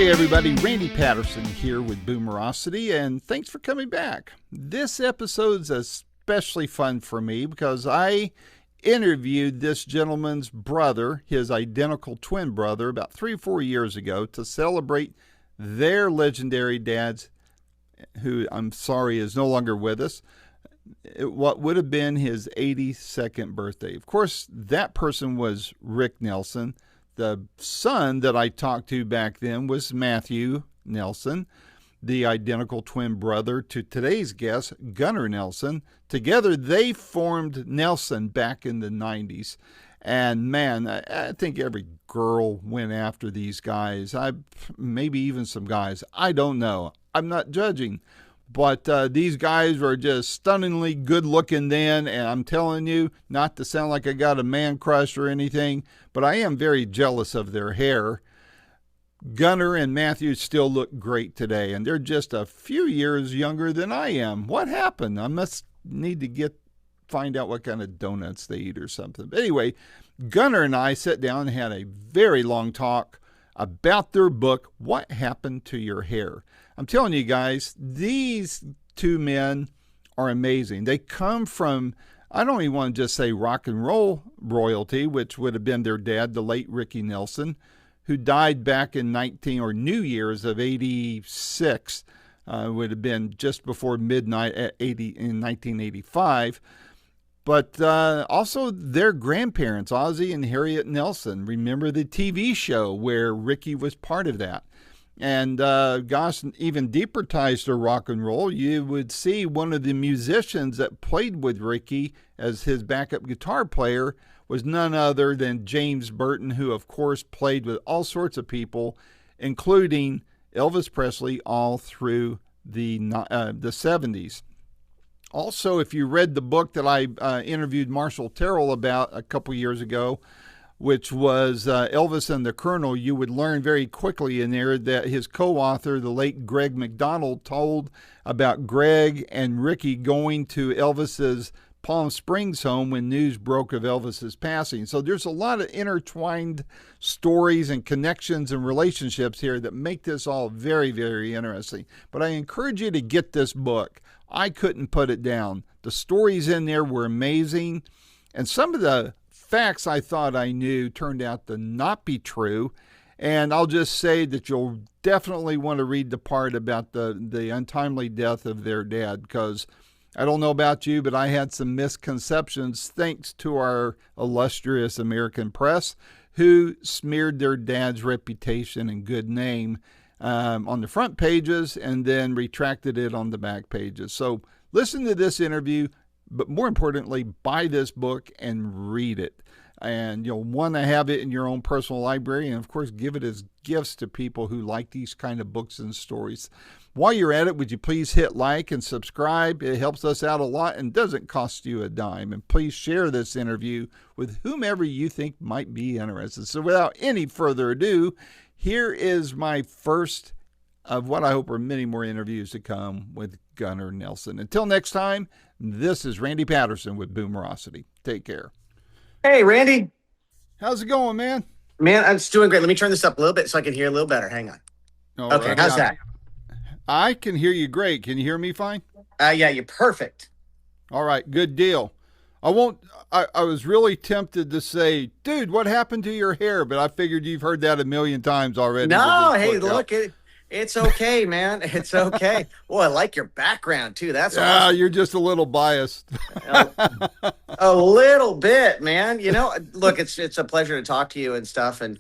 Hey everybody, Randy Patterson here with Boomerocity, and thanks for coming back. This episode's especially fun for me because I interviewed this gentleman's brother, his identical twin brother, about 3 or 4 years ago to celebrate their legendary dad's, who I'm sorry is no longer with us, what would have been his 82nd birthday. Of course, that person was Rick Nelson. The son that I talked to back then was Matthew Nelson, the identical twin brother to today's guest, Gunnar Nelson. Together, they formed Nelson back in the 90s. And man, I think every girl went after these guys. Maybe even some guys. I don't know. I'm not judging. But these guys were just stunningly good looking then, and I'm telling you, not to sound like I got a man crush or anything, but I am very jealous of their hair. Gunnar and Matthew still look great today, and they're just a few years younger than I am. What happened? I must need to find out what kind of donuts they eat or something. But anyway, Gunnar and I sat down and had a very long talk about their book, What Happened to Your Hair? I'm telling you guys, these two men are amazing. They come from, I don't even want to just say rock and roll royalty, which would have been their dad, the late Ricky Nelson, who died back in New Year's of 86, would have been just before midnight in 1985. But also their grandparents, Ozzie and Harriet Nelson. Remember the TV show where Ricky was part of that? And gosh, even deeper ties to rock and roll, you would see one of the musicians that played with Ricky as his backup guitar player was none other than James Burton, who of course played with all sorts of people, including Elvis Presley all through the 70s. Also, if you read the book that I interviewed Marshall Terrell about a couple years ago, which was Elvis and the Colonel, you would learn very quickly in there that his co-author, the late Greg McDonald, told about Greg and Ricky going to Elvis's Palm Springs home when news broke of Elvis's passing. So there's a lot of intertwined stories and connections and relationships here that make this all very, very interesting. But I encourage you to get this book. I couldn't put it down. The stories in there were amazing, and some of the facts I thought I knew turned out to not be true. And I'll just say that you'll definitely want to read the part about the untimely death of their dad, because I don't know about you, but I had some misconceptions thanks to our illustrious American press, who smeared their dad's reputation and good name on the front pages and then retracted it on the back pages. So listen to this interview, but more importantly, buy this book and read it. And you'll want to have it in your own personal library, and of course give it as gifts to people who like these kind of books and stories. While you're at it, would you please hit like and subscribe? It helps us out a lot and doesn't cost you a dime. And please share this interview with whomever you think might be interested. So without any further ado, here is my first of what I hope are many more interviews to come with Gunnar Nelson. Until next time, this is Randy Patterson with Boomerocity. Take care. Hey, Randy. How's it going, man? Man, I'm just doing great. Let me turn this up a little bit so I can hear a little better. Hang on. Okay, how's that? I can hear you great. Can you hear me fine? Yeah, you're perfect. All right, good deal. I was really tempted to say, dude, what happened to your hair? But I figured you've heard that a million times already. No, hey, look, it's okay, man. It's okay. Well, I like your background, too. That's awesome. You're just a little biased. A little bit, man. You know, look, it's a pleasure to talk to you and stuff. And,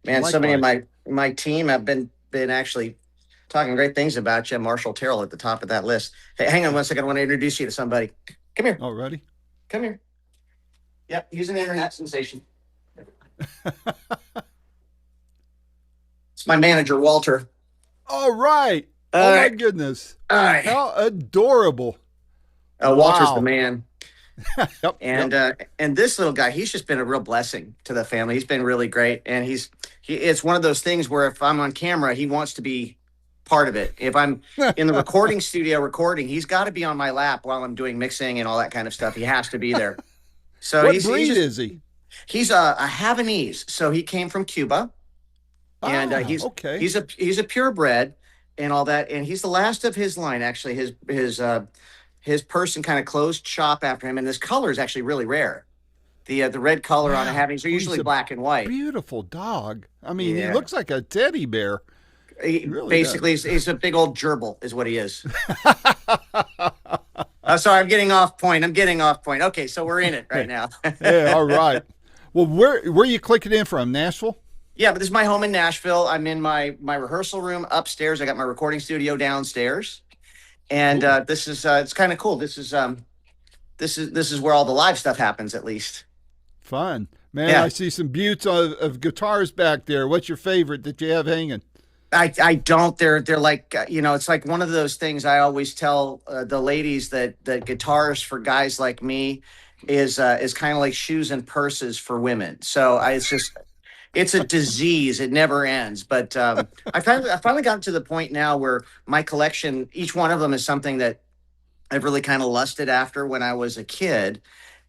man, likewise. So many of my team have been actually talking great things about you. Marshall Terrell at the top of that list. Hey, hang on one second. I want to introduce you to somebody. Come here. Oh, ready? Come here. Yep, he's an internet sensation. It's my manager, Walter. All right. My goodness. All right. How adorable. Walter's the man. Yep, and this little guy, he's just been a real blessing to the family. He's been really great. And it's one of those things where if I'm on camera, he wants to be part of it. If I'm in the recording studio recording, he's got to be on my lap while I'm doing mixing and all that kind of stuff. He has to be there. So what breed is he? He's a Havanese. So he came from Cuba. and Okay. he's a purebred and all that, and he's the last of his line. Actually, his person kind of closed shop after him, and this color is actually really rare. The red color on the Wow. havings are Oh, he's usually a black and white. beautiful dog. I mean, he Yeah, looks like a teddy bear. He really basically, does. he's a big old gerbil, is what he is. Sorry, I'm getting off point. I'm getting off point. Okay, so we're in it right now. Yeah, all right. Well, where you clicking in from? Nashville? Yeah, but this is my home in Nashville. I'm in my rehearsal room upstairs. I got my recording studio downstairs, and Cool. this is it's kind of cool. This is where all the live stuff happens, at least. Fun. Man, I Yeah, see some buttes of guitars back there. What's your favorite that you have hanging? I don't. They're like it's like one of those things I always tell the ladies that guitars for guys like me is kind of like shoes and purses for women. So it's a disease. It never ends. But I finally gotten to the point now where my collection, each one of them is something that I've really kind of lusted after when I was a kid.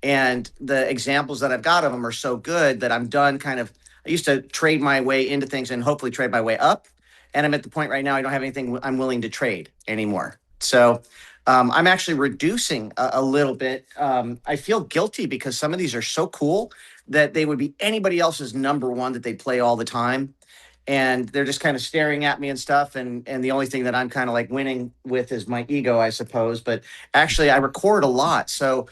And the examples that I've got of them are so good that I'm done kind of. I used to trade my way into things and hopefully trade my way up. And I'm at the point right now, I don't have anything I'm willing to trade anymore. So I'm actually reducing a little bit. I feel guilty because some of these are so cool that they would be anybody else's number one that they play all the time, and they're just kind of staring at me and stuff, and the only thing that I'm kind of like winning with is my ego, I suppose. But actually I record a lot, so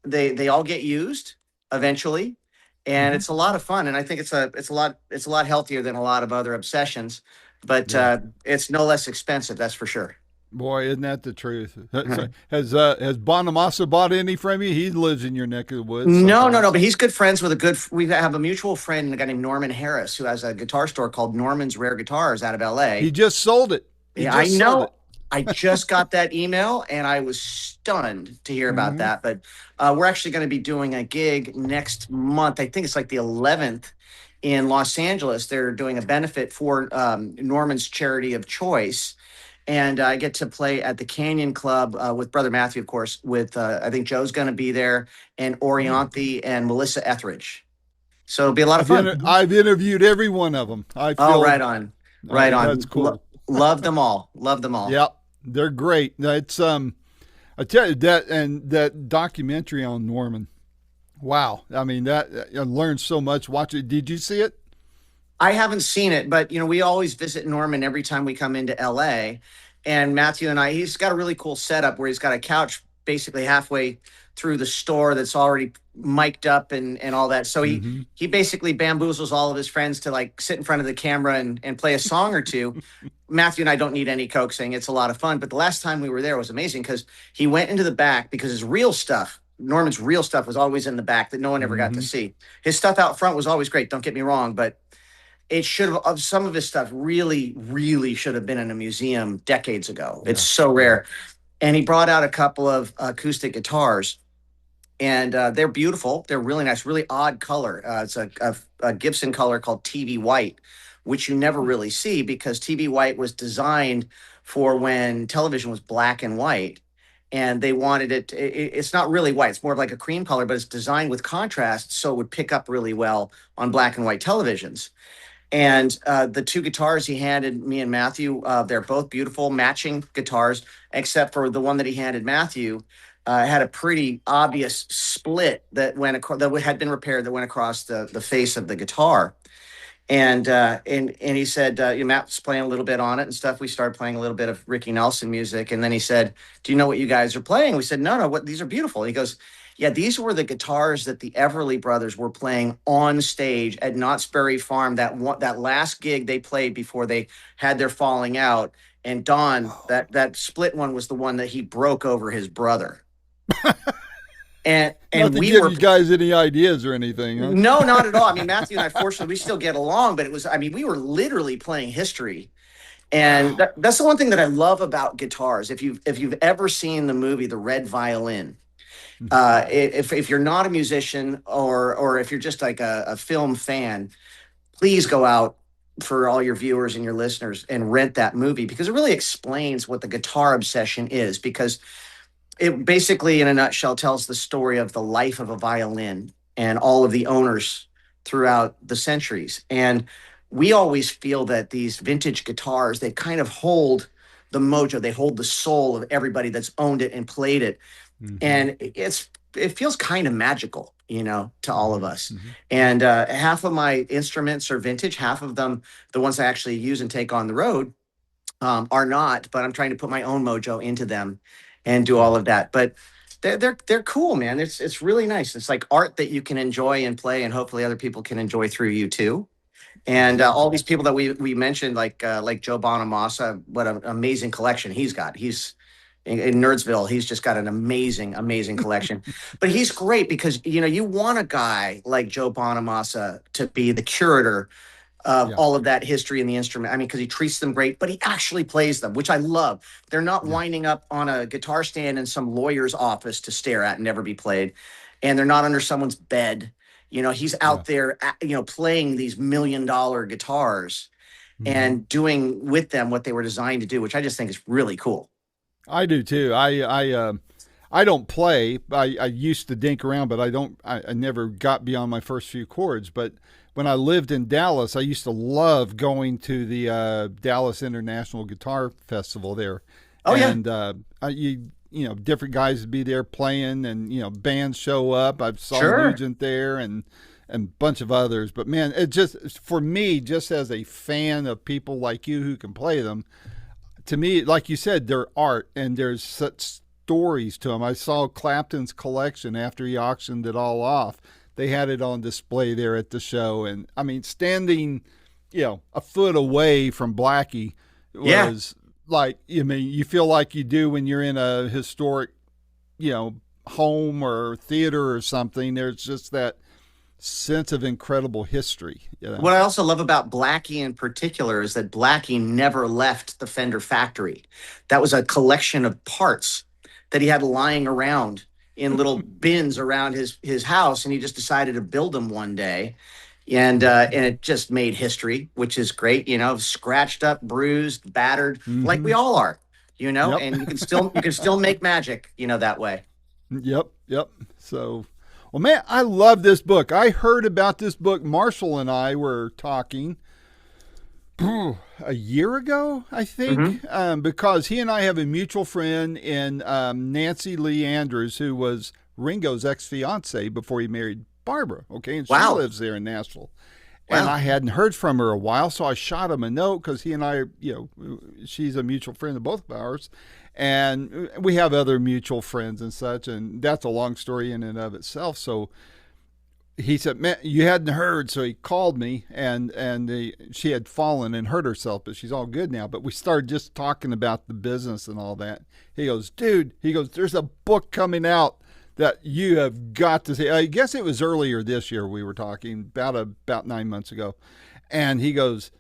they all get used eventually, and Hmm. it's a lot of fun, and I think it's a lot healthier than a lot of other obsessions, but Yeah. it's no less expensive, that's for sure. Boy, isn't that the truth? Has Bonamassa bought any from you? He lives in your neck of the woods No, no, no. sometimes. But he's good friends with a good. We have a mutual friend, a guy named Norman Harris, who has a guitar store called Norman's Rare Guitars out of He L.A. just sold it. He Yeah, I just sold know. it. I just got that email, and I was stunned to hear about Hmm. that. But we're actually going to be doing a gig next month. I think it's like the 11th in Los Angeles. They're doing a benefit for Norman's charity of choice, and I get to play at the Canyon Club with Brother Matthew, of course. With I think Joe's going to be there, and Oh, Orianthi and Melissa Etheridge. So it'll be a lot of fun. I've interviewed every one of them. I Oh, feel right on, right that's on. cool. Love them all. Love them all. Yep, they're great. It's I tell you that documentary on Norman. Wow, I mean that I learned so much. Watch it. Did you see it? I haven't seen it, but we always visit Norman every time we come into LA. And Matthew and he's got a really cool setup where he's got a couch basically halfway through the store that's already mic'd up and all that. So he Hmm. he basically bamboozles all of his friends to like sit in front of the camera and play a song or two. Matthew and I don't need any coaxing. It's a lot of fun. But the last time we were there was amazing because he went into the back because his real stuff, Norman's real stuff, was always in the back that no one ever got to Hmm. see. His stuff out front was always great. Don't get me wrong, but it should have of some of his stuff really really should have been in a museum decades ago. It's Yeah, so yeah. rare. And he brought out a couple of acoustic guitars, and they're beautiful. They're really nice, really odd color. It's a Gibson color called TV white, which you never really see because TV white was designed for when television was black and white, and they wanted it's not really white, it's more of like a cream color, but it's designed with contrast so it would pick up really well on black and white televisions. And the two guitars he handed me and Matthew, they're both beautiful, matching guitars, except for the one that he handed Matthew had a pretty obvious split that that had been repaired that went across the face of the guitar. And he said, Matt's playing a little bit on it and stuff. We started playing a little bit of Ricky Nelson music, and then he said, "Do you know what you guys are playing?" We said, "No, no. What? These are beautiful." He goes, "Yeah, these were the guitars that the Everly Brothers were playing on stage at Knott's Berry Farm. That last gig they played before they had their falling out. And Don, that split one was the one that he broke over his brother. And Not and to we give were you guys any ideas or anything, huh? no, not at all. I mean, Matthew and I, fortunately, we still get along, but I mean, we were literally playing history. And Wow. that's the one thing that I love about guitars. If you've ever seen the movie The Red Violin, if you're not a musician or if you're just like a film fan, please go out for all your viewers and your listeners and rent that movie because it really explains what the guitar obsession is. Because it basically, in a nutshell, tells the story of the life of a violin and all of the owners throughout the centuries. And we always feel that these vintage guitars, they kind of hold the mojo, they hold the soul of everybody that's owned it and played it. Mm-hmm. And it feels kind of magical, to all of Mm-hmm. us. Mm-hmm. And half of my instruments are vintage, half of them, the ones I actually use and take on the road, are not. But I'm trying to put my own mojo into them and do Yeah. all of that. But they're cool, man. It's really nice. It's like art that you can enjoy and play, and hopefully other people can enjoy through you too. And all Exactly. these people that we mentioned, like Joe Bonamassa, what an amazing collection he's got. He's in Nerdsville. He's just got an amazing collection. But he's great because you want a guy like Joe Bonamassa to be the curator of Yeah. all of that history in the instrument. I mean, because he treats them great, but he actually plays them, which I love. They're not Yeah. winding up on a guitar stand in some lawyer's office to stare at and never be played. And they're not under someone's bed. He's Yeah. out there, playing these $1 million guitars Mm-hmm. and doing with them what they were designed to do, which I just think is really cool. I do too. I don't play. I used to dink around, but I never got beyond my first few chords. But when I lived in Dallas, I used to love going to the Dallas International Guitar Festival there, Oh, yeah. and different guys would be there playing, and bands show up. I saw Sure. Nugent there, and a bunch of others. But man, it just for me, just as a fan of people like you who can play them, to me, like you said, they're art and there's such stories to them. I saw Clapton's collection after he auctioned it all off. They had it on display there at the show, and I mean, standing, a foot away from Blackie Yeah. was like, you feel like you do when you're in a historic, home or theater or something. There's just that sense of incredible history. What I also love about Blackie in particular is that Blackie never left the Fender factory. That was a collection of parts that he had lying around in little bins around his house, and he just decided to build them one day. And it just made history, which is great. Scratched up, bruised, battered, like Mm-hmm. we all are. Yep. And you can still make magic. That way. Yep, yep. So, well, man, I love this book. I heard about this book. Marshall and I were talking a year ago, I Hmm. think, because he and I have a mutual friend in Nancy Lee Andrews, who was Ringo's ex fiance before he married Barbara. Okay, and she Wow. lives there in Nashville. And Wow. I hadn't heard from her a while, so I shot him a note because he and I, she's a mutual friend of both of ours, and we have other mutual friends and such, and that's a long story in and of itself. So he said, "Man, you hadn't heard," so he called me, and she had fallen and hurt herself, but she's all good now. But we started just talking about the business and all that. He goes, "Dude," he goes, "there's a book coming out that you have got to see." I guess it was earlier this year we were talking about 9 months ago, and he goes,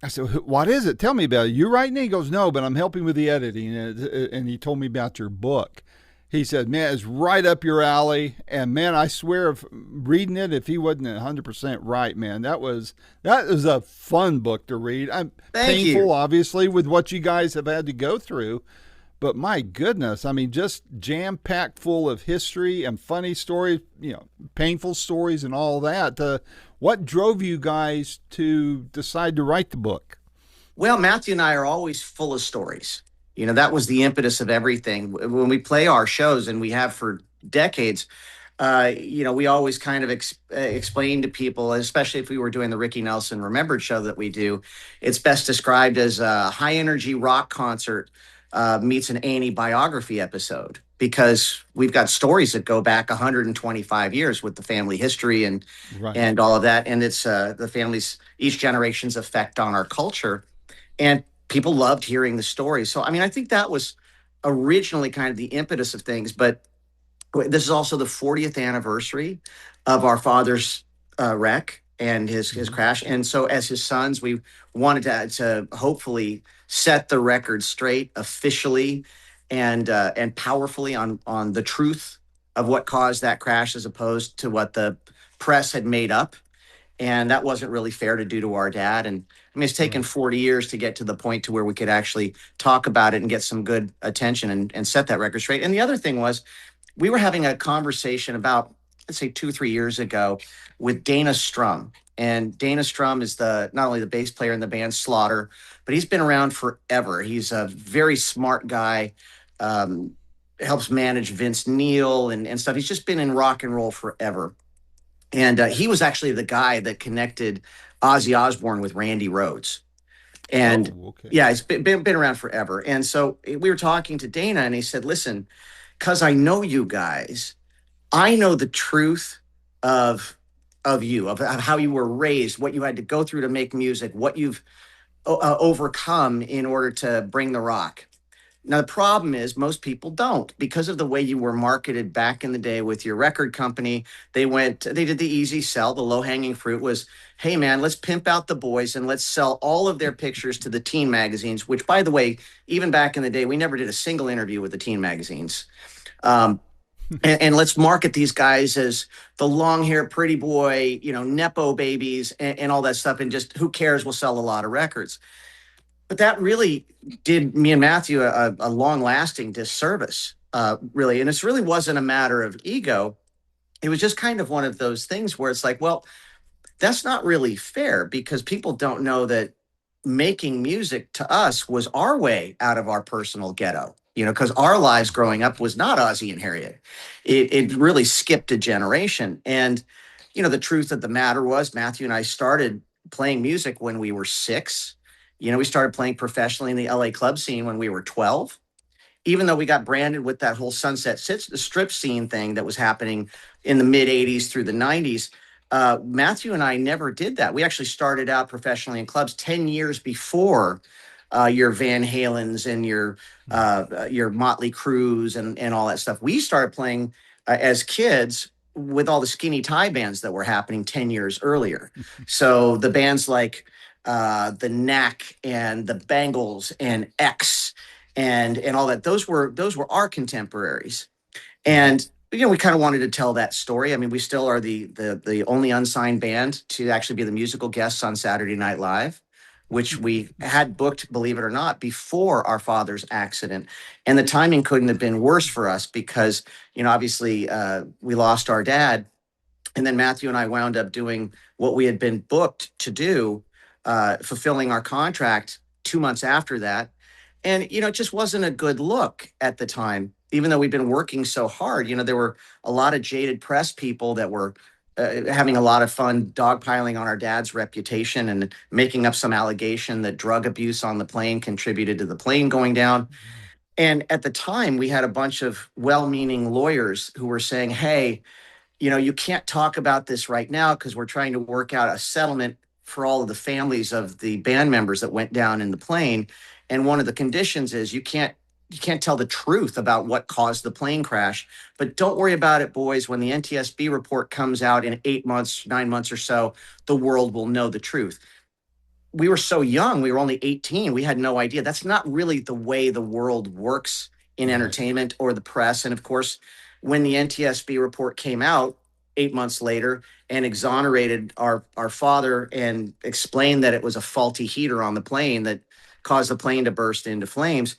I said, "What is it? Tell me about it. You writing it?" He goes, "No, but I'm helping with the editing," and he told me about your book. He said, "Man, it's right up your alley." And man, I swear, if reading it, if he wasn't 100% right, man, that was a fun book to read. I'm Thank painful, you. obviously, with what you guys have had to go through, but my goodness, I mean, just jam packed full of history and funny stories, painful stories and all that. What drove you guys to decide to write the book? Well, Matthew and I are always full of stories. That was the impetus of everything. When we play our shows, and we have for decades, we always kind of explain to people, especially if we were doing the Ricky Nelson Remembered show that we do, it's best described as a high energy rock concert meets an Annie biography episode, because we've got stories that go back 125 years with the family history and Right. and all of that, and it's the family's each generation's effect on our culture, and people loved hearing the stories. So I mean, I think that was originally kind of the impetus of things. But this is also the 40th anniversary of our father's wreck and his Mm-hmm. crash. And so, as his sons, we wanted to hopefully set the record straight officially and powerfully on the truth of what caused that crash, as opposed to what the press had made up. And that wasn't really fair to do to our dad. And I mean, it's taken Right. 40 years to get to the point to where we could actually talk about it and get some good attention and set that record straight. And the other thing was, we were having a conversation about, let's say, 2 3 years ago with Dana Strum. And Dana Strum is not only the bass player in the band Slaughter, but he's been around forever. He's a very smart guy. Um, Helps manage Vince Neil and stuff. He's just been in rock and roll forever. And he was actually the guy that connected Ozzy Osbourne with Randy Rhoads. And okay. yeah, it's been around forever. And so we were talking to Dana, and he said, "Listen, because I know you guys, I know the truth of you, of how you were raised, what you had to go through to make music, what you've overcome in order to bring the rock." Now, the problem is most people don't because of the way you were marketed back in the day with your record company. They did the easy sell. The low hanging fruit was, hey, man, let's pimp out the boys and let's sell all of their pictures to the teen magazines, which, by the way, even back in the day, we never did a single interview with the teen magazines. Um, and let's market these guys as the long hair, pretty boy, Nepo babies and all that stuff. And just who cares? We'll sell a lot of records. But that really did me and Matthew a long lasting disservice, really. And this really wasn't a matter of ego. It was just kind of one of those things where it's like, well, that's not really fair because people don't know that making music to us was our way out of our personal ghetto, because our lives growing up was not Ozzy and Harriet. It really skipped a generation. And, the truth of the matter was Matthew and I started playing music when we were 6. We started playing professionally in the LA club scene when we were 12, even though we got branded with that whole Sunset Strip scene thing that was happening in the mid 80s through the 90s. Matthew and I never did that. We actually started out professionally in clubs 10 years before your Van Halens and your Motley Crues and all that stuff. We started playing as kids with all the skinny tie bands that were happening 10 years earlier. So the bands like the Knack and the Bangles and X and all that. Those were our contemporaries. And we kind of wanted to tell that story. I mean, we still are the only unsigned band to actually be the musical guests on Saturday Night Live, which we had booked, believe it or not, before our father's accident. And the timing couldn't have been worse for us because, obviously we lost our dad. And then Matthew and I wound up doing what we had been booked to do, fulfilling our contract 2 months after that. And, it just wasn't a good look at the time, even though we'd been working so hard. There were a lot of jaded press people that were having a lot of fun dogpiling on our dad's reputation and making up some allegation that drug abuse on the plane contributed to the plane going down. And at the time, we had a bunch of well-meaning lawyers who were saying, hey, you can't talk about this right now because we're trying to work out a settlement for all of the families of the band members that went down in the plane. And one of the conditions is you can't tell the truth about what caused the plane crash. But don't worry about it, boys. When the NTSB report comes out in 8 months, 9 months or so, the world will know the truth. We were so young. We were only 18. We had no idea. That's not really the way the world works in entertainment or the press. And of course, when the NTSB report came out 8 months later and exonerated our father and explained that it was a faulty heater on the plane that caused the plane to burst into flames,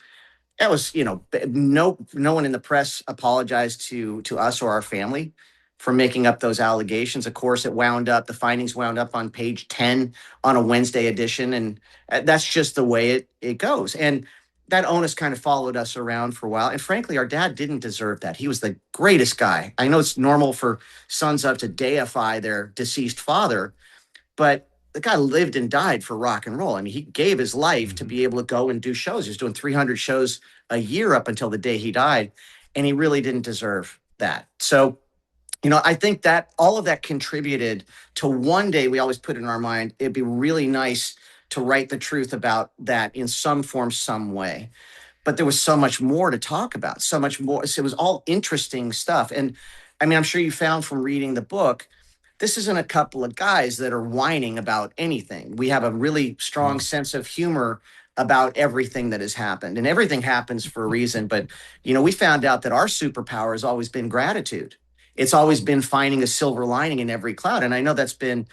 that was, no one in the press apologized to us or our family for making up those allegations. Of course, the findings wound up on page 10 on a Wednesday edition. And that's just the way it goes. And that onus kind of followed us around for a while. And frankly, our dad didn't deserve that. He was the greatest guy. I know it's normal for sons of to deify their deceased father, but the guy lived and died for rock and roll. I mean, he gave his life to be able to go and do shows. He was doing 300 shows a year up until the day he died, and he really didn't deserve that. So, I think that all of that contributed to one day we always put in our mind, it'd be really nice to write the truth about that in some form, some way. But there was so much more to talk about, so much more. So it was all interesting stuff. And I mean, I'm sure you found from reading the book, this isn't a couple of guys that are whining about anything. We have a really strong sense of humor about everything that has happened, and everything happens for a reason. But, we found out that our superpower has always been gratitude. It's always been finding a silver lining in every cloud. And I know that's been,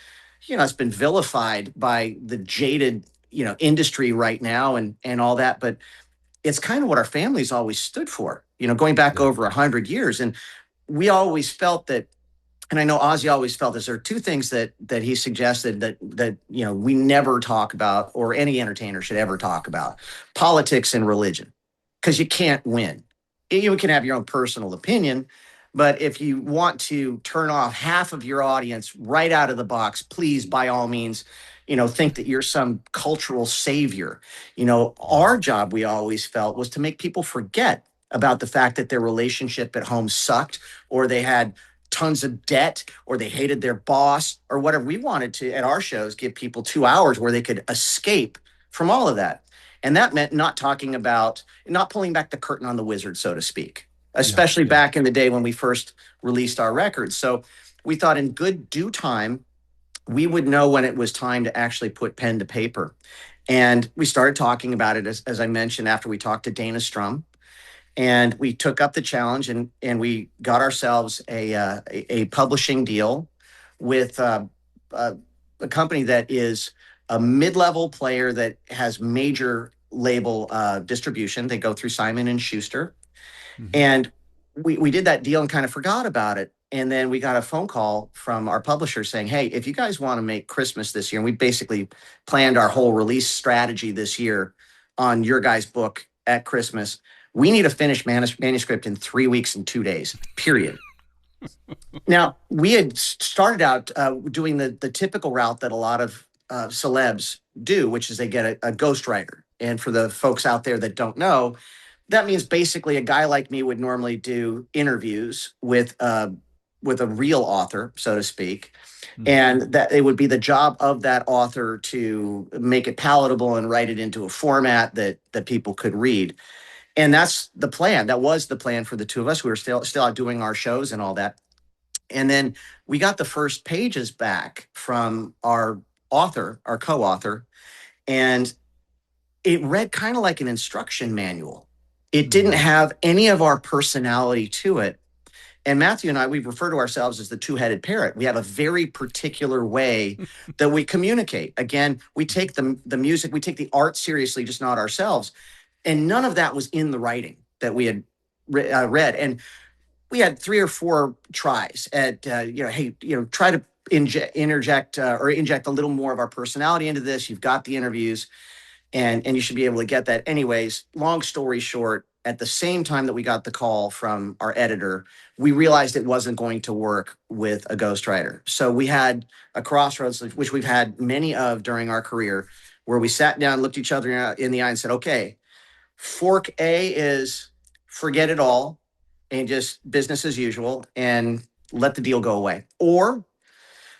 it's been vilified by the jaded, industry right now and all that. But it's kind of what our families always stood for, going back over 100 years. And we always felt that and I know Ozzy always felt this. There are two things that he suggested that we never talk about, or any entertainer should ever talk about: politics and religion, because you can't win. You can have your own personal opinion, but if you want to turn off half of your audience right out of the box, please, by all means, think that you're some cultural savior. Our job, we always felt, was to make people forget about the fact that their relationship at home sucked, or they had tons of debt, or they hated their boss, or whatever. We wanted to, at our shows, give people 2 hours where they could escape from all of that. And that meant not pulling back the curtain on the wizard, so to speak, especially back in the day when we first released our records. So we thought, in good due time, we would know when it was time to actually put pen to paper. And we started talking about it, as I mentioned, after we talked to Dana Strum. And we took up the challenge, and we got ourselves a publishing deal with a company that is a mid-level player that has major label distribution. They go through Simon and Schuster. Mm-hmm. And we did that deal and kind of forgot about it. And then we got a phone call from our publisher saying, hey, if you guys want to make Christmas this year, and we basically planned our whole release strategy this year on your guys' book at Christmas, we need a finished manuscript in 3 weeks and 2 days, period. Now, we had started out doing the typical route that a lot of celebs do, which is they get a ghostwriter. And for the folks out there that don't know, that means basically a guy like me would normally do interviews with a real author, so to speak. Mm-hmm. And that it would be the job of that author to make it palatable and write it into a format that people could read. And that's the plan. That was the plan for the two of us. We were still out doing our shows and all that. And then we got the first pages back from our co-author, and it read kind of like an instruction manual. It didn't have any of our personality to it. And Matthew and I, we refer to ourselves as the two-headed parrot. We have a very particular way that we communicate. Again, we take the music, we take the art seriously, just not ourselves. And none of that was in the writing that we had read. And we had 3 or 4 tries at, try to inject a little more of our personality into this. You've got the interviews, and you should be able to get that. Anyways, long story short, at the same time that we got the call from our editor, we realized it wasn't going to work with a ghostwriter. So we had a crossroads, which we've had many of during our career, where we sat down, looked each other in the eye and said, okay, fork A is forget it all and just business as usual and let the deal go away. Or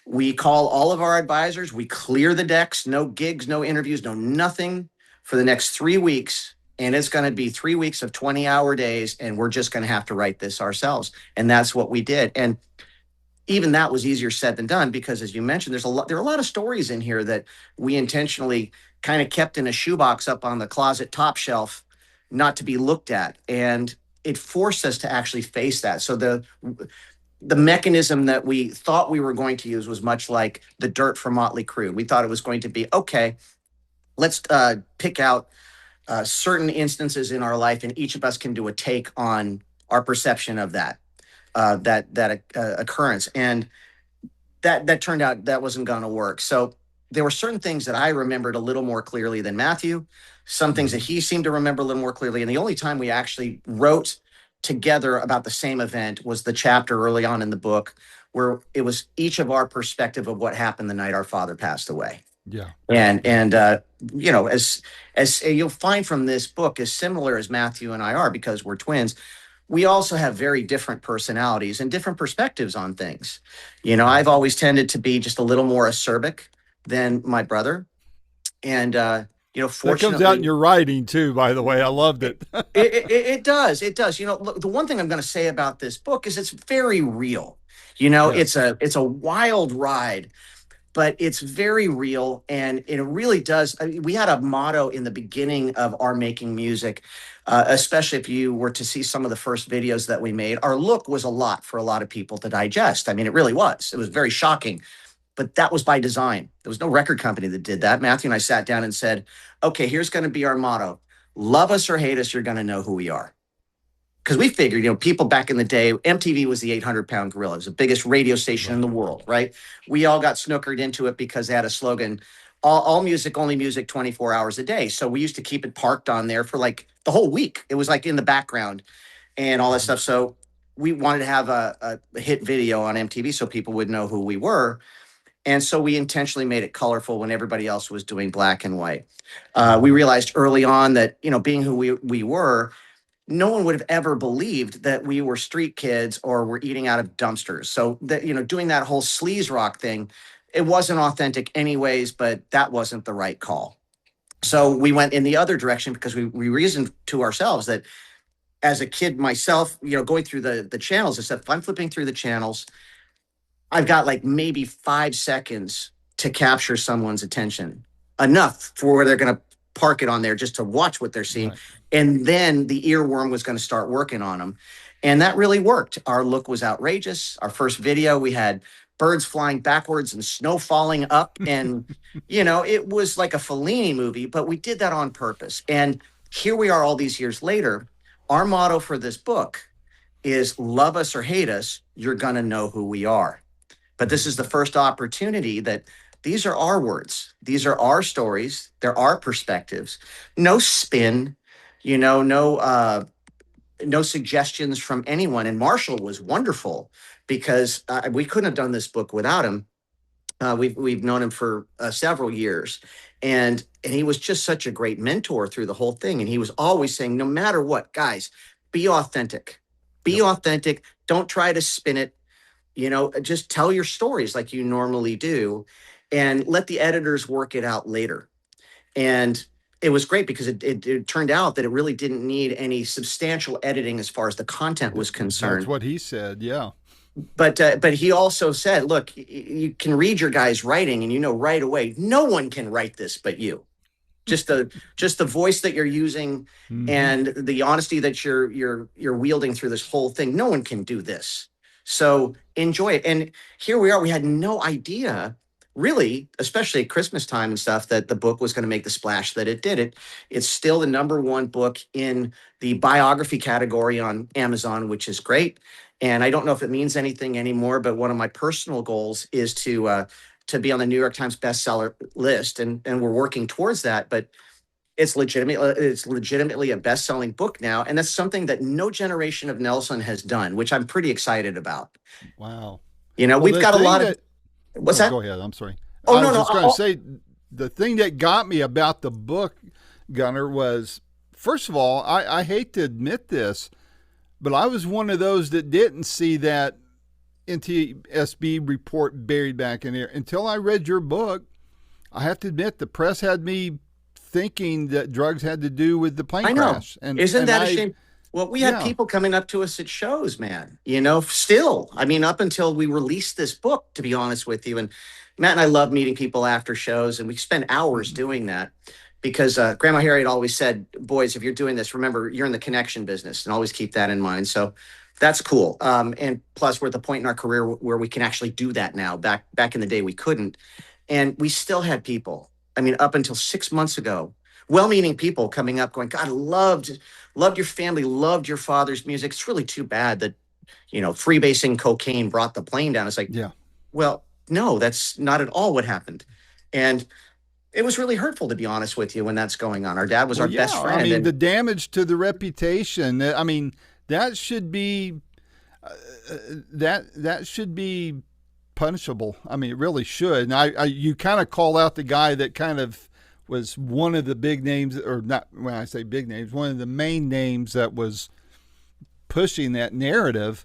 we call all of our advisors, we clear the decks, no gigs, no interviews, no nothing for the next 3 weeks. And it's going to be 3 weeks of 20-hour days, and we're just going to have to write this ourselves. And that's what we did. And even that was easier said than done, because, as you mentioned, there are a lot of stories in here that we intentionally kind of kept in a shoebox up on the closet top shelf, not to be looked at. And it forced us to actually face that. So the mechanism that we thought we were going to use was much like the dirt from Motley Crue. We thought it was going to be, okay, let's pick out certain instances in our life, and each of us can do a take on our perception of that occurrence. And that turned out that wasn't going to work. So there were certain things that I remembered a little more clearly than Matthew, some things that he seemed to remember a little more clearly. And the only time we actually wrote together about the same event was the chapter early on in the book, where it was each of our perspective of what happened the night our father passed away. Yeah. And as you'll find from this book, as similar as Matthew and I are, because we're twins, we also have very different personalities and different perspectives on things. I've always tended to be just a little more acerbic than my brother. And, fortunately, that comes out in your writing too, by the way. I loved it. It does. Look, the one thing I'm going to say about this book is it's very real. It's a wild ride, but it's very real. And it really does. We had a motto in the beginning of our making music, especially if you were to see some of the first videos that we made. Our look was a lot for a lot of people to digest. I mean, it really was. It was very shocking. But that was by design. There was no record company that did that. Matthew and I sat down and said, okay, here's going to be our motto. Love us or hate us, you're going to know who we are. because we figured, people back in the day, MTV was the 800-pound gorilla. It was the biggest radio station in the world, right? We all got snookered into it because they had a slogan, all music, only music, 24 hours a day. So we used to keep it parked on there for like the whole week. It was like in the background and all that stuff. So we wanted to have a hit video on MTV so people would know who we were. And so we intentionally made it colorful when everybody else was doing black and white. We realized early on that, being who we were, no one would have ever believed that we were street kids or were eating out of dumpsters. So that, doing that whole sleaze rock thing, it wasn't authentic anyways, but that wasn't the right call. So we went in the other direction because we reasoned to ourselves that as a kid myself, going through the channels and stuff, if I'm flipping through the channels, I've got like maybe 5 seconds to capture someone's attention, enough for where they're going to park it on there just to watch what they're seeing. Right. And then the earworm was going to start working on them. And that really worked. Our look was outrageous. Our first video, we had birds flying backwards and snow falling up. And, it was like a Fellini movie, but we did that on purpose. And here we are all these years later. Our motto for this book is love us or hate us, you're going to know who we are. But this is the first opportunity that these are our words. These are our stories. They're our perspectives. No spin, no suggestions from anyone. And Marshall was wonderful because we couldn't have done this book without him. We've known him for several years, and he was just such a great mentor through the whole thing. And he was always saying, no matter what, guys, be authentic. Be authentic. Don't try to spin it. Just tell your stories like you normally do and let the editors work it out later. And it was great because it turned out that it really didn't need any substantial editing as far as the content was concerned. That's what he said, yeah. But he also said, look, you can read your guy's writing and right away, no one can write this but you. Just the voice that you're using and the honesty that you're wielding through this whole thing. No one can do this. So enjoy it. And here we are. We had no idea, really, especially at Christmas time and stuff, that the book was going to make the splash that it did. It's still the #1 book in the biography category on Amazon, which is great. And I don't know if it means anything anymore, but one of my personal goals is to be on the New York Times bestseller list, and we're working towards that. But it's legitimately a best-selling book now, and that's something that no generation of Nelson has done, which I'm pretty excited about. Wow. We've got a lot of... What's that? Go ahead. I'm sorry. Oh, I was just going to say, the thing that got me about the book, Gunnar, was, first of all, I hate to admit this, but I was one of those that didn't see that NTSB report buried back in there until I read your book. I have to admit, the press had me thinking that drugs had to do with the plane crash. And isn't that a shame? Well, we had people coming up to us at shows, man, still. I mean, up until we released this book, to be honest with you. And Matt and I love meeting people after shows, and we spend hours doing that because Grandma Harriet always said, boys, if you're doing this, remember, you're in the connection business, and always keep that in mind. So that's cool. And plus, we're at the point in our career where we can actually do that now. Back in the day, we couldn't. And we still had people, up until 6 months ago, well-meaning people coming up going, God, loved your family, loved your father's music. It's really too bad that, freebasing cocaine brought the plane down. It's like, yeah, well, no, that's not at all what happened. And it was really hurtful, to be honest with you, when that's going on. Our dad was our best friend. The damage to the reputation, that should be, that should be punishable. It really should. And you kind of call out the guy that kind of was one of the big names, or not when I say big names, one of the main names that was pushing that narrative.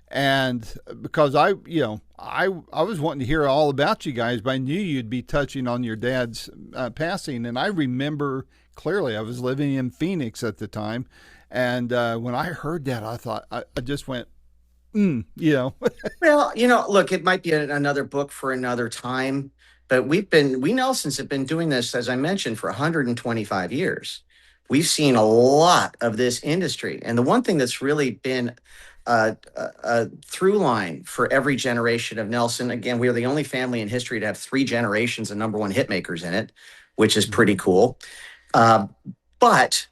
And because I was wanting to hear all about you guys, but I knew you'd be touching on your dad's passing. And I remember clearly, I was living in Phoenix at the time. And when I heard that, I thought, I just went, Well, look, it might be another book for another time, but we Nelsons have been doing this, as I mentioned, for 125 years. We've seen a lot of this industry. And the one thing that's really been a through line for every generation of Nelson, again, we are the only family in history to have 3 generations of #1 hit makers in it, which is pretty cool. But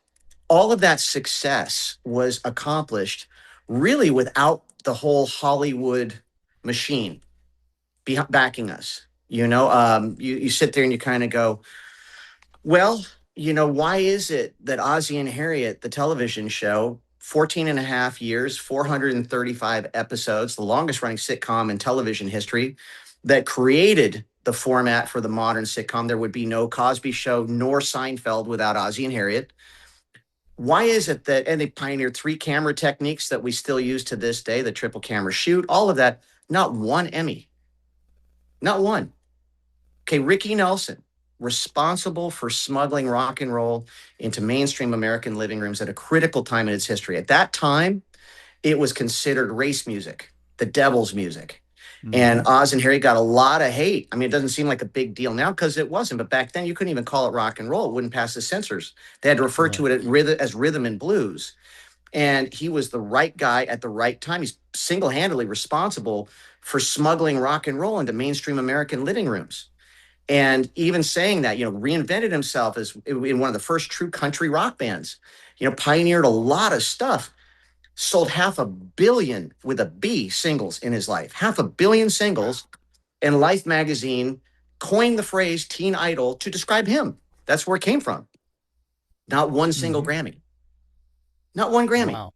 all of that success was accomplished really without the whole Hollywood machine backing us. You sit there and you kind of go, well, why is it that Ozzie and Harriet, the television show, 14 and a half years, 435 episodes, the longest running sitcom in television history, that created the format for the modern sitcom? There would be no Cosby Show nor Seinfeld without Ozzie and Harriet. Why is it that, and they pioneered 3 camera techniques that we still use to this day, the triple camera shoot, all of that, not one Emmy, not one. Okay, Ricky Nelson, responsible for smuggling rock and roll into mainstream American living rooms at a critical time in its history. At that time, it was considered race music, the devil's music. And Oz and Harry got a lot of hate. I mean, it doesn't seem like a big deal now because it wasn't. But back then, you couldn't even call it rock and roll. It wouldn't pass the censors. They had to refer to it as rhythm and blues. And he was the right guy at the right time. He's single-handedly responsible for smuggling rock and roll into mainstream American living rooms. And even saying that, reinvented himself as in one of the first true country rock bands, pioneered a lot of stuff, sold 500 million with a B singles in his life, 500 million singles. And Life magazine coined the phrase teen idol to describe him. That's where it came from. Not one single Grammy. Not one Grammy. Wow.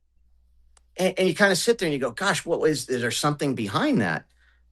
And you kind of sit there and you go, gosh, is there something behind that?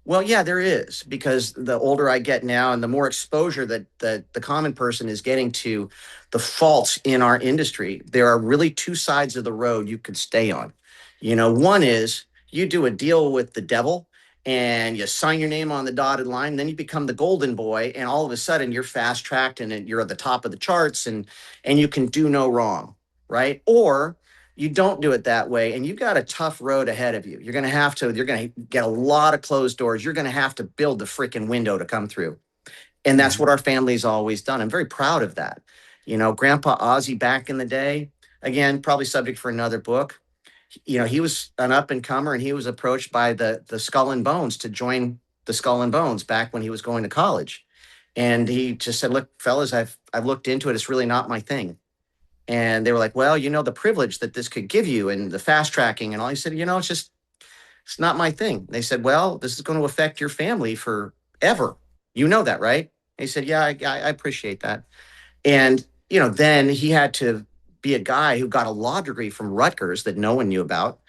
Well, yeah, there is, because the older I get now and the more exposure that the common person is getting to the faults in our industry, there are really 2 sides of the road you could stay on. One is you do a deal with the devil and you sign your name on the dotted line, then you become the golden boy, and all of a sudden you're fast tracked and you're at the top of the charts and you can do no wrong, right? Or you don't do it that way, and you've got a tough road ahead of you. You're going to get a lot of closed doors. You're going to have to build the freaking window to come through. And that's what our family's always done. I'm very proud of that. Grandpa Ozzie back in the day, again, probably subject for another book. He was an up and comer, and he was approached by the Skull and Bones to join the Skull and Bones back when he was going to college. And he just said, look, fellas, I've looked into it. It's really not my thing. And they were like, well, the privilege that this could give you and the fast tracking and all. He said, it's not my thing. They said, well, this is going to affect your family forever. You know that, right? And he said, yeah, I appreciate that. And, then he had to be a guy who got a law degree from Rutgers that no one knew about.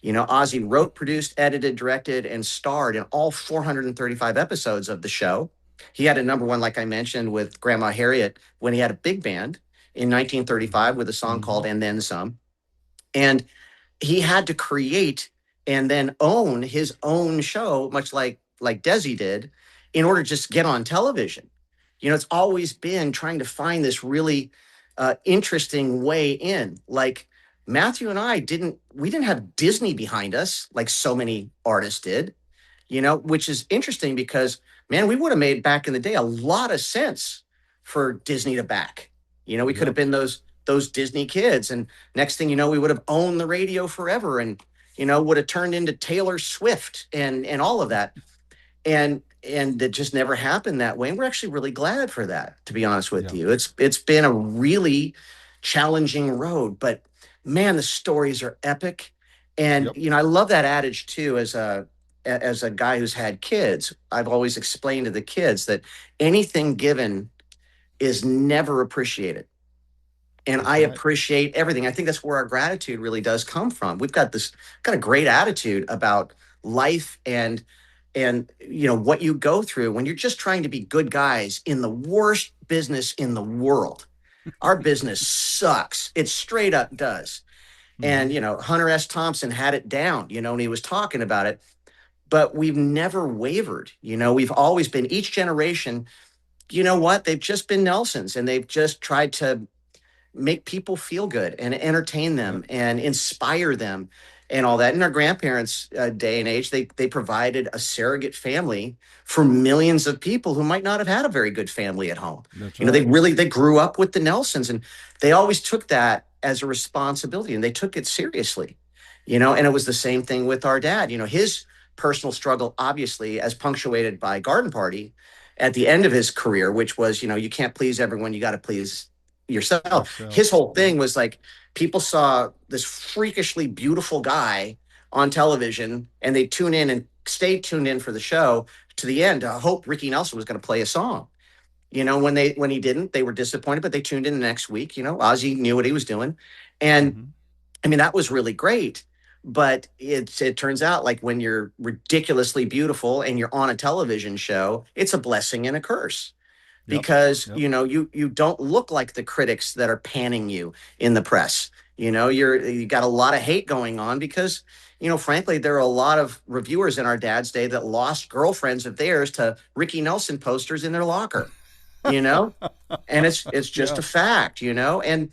Ozzie wrote, produced, edited, directed, and starred in all 435 episodes of the show. He had a number 1, like I mentioned, with Grandma Harriet when he had a big band in 1935 with a song called And Then Some. And he had to create and then own his own show, much like Desi did, in order to just get on television. It's always been trying to find this really interesting way in. Like Matthew and I didn't have Disney behind us like so many artists did, which is interesting because, man, we would have made back in the day a lot of sense for Disney to back. We could have been those Disney kids. And next thing you know, we would have owned the radio forever and, would have turned into Taylor Swift and all of that. And it just never happened that way. And we're actually really glad for that, to be honest with you. It's been a really challenging road, but man, the stories are epic. And, I love that adage too, as a guy who's had kids. I've always explained to the kids that anything given is never appreciated. And I appreciate everything. I think that's where our gratitude really does come from. We've got a great attitude about life and what you go through when you're just trying to be good guys in the worst business in the world. Our business sucks. It straight up does. And, Hunter S. Thompson had it down, and he was talking about it, but we've never wavered. We've always been, each generation, they've just been Nelsons, and they've just tried to make people feel good and entertain them and inspire them and all that. In our grandparents' day and age, they provided a surrogate family for millions of people who might not have had a very good family at home. That's right. They grew up with the Nelsons, and they always took that as a responsibility, and they took it seriously, and it was the same thing with our dad. His personal struggle, obviously, as punctuated by Garden Party at the end of his career, which was, you can't please everyone. You got to please yourself. Yourself. His whole Yep. thing was like people saw this freakishly beautiful guy on television, and they tune in and stay tuned in for the show to the end to hope Ricky Nelson was going to play a song. When he didn't, they were disappointed, but they tuned in the next week. Ozzy knew what he was doing, and Mm-hmm. I mean that was really great. But it turns out like when you're ridiculously beautiful and you're on a television show, it's a blessing and a curse Yep. because Yep. you don't look like the critics that are panning you in the press. You got a lot of hate going on because frankly there are a lot of reviewers in our dad's day that lost girlfriends of theirs to Ricky Nelson posters in their locker. You know, and it's just Yeah. a fact. And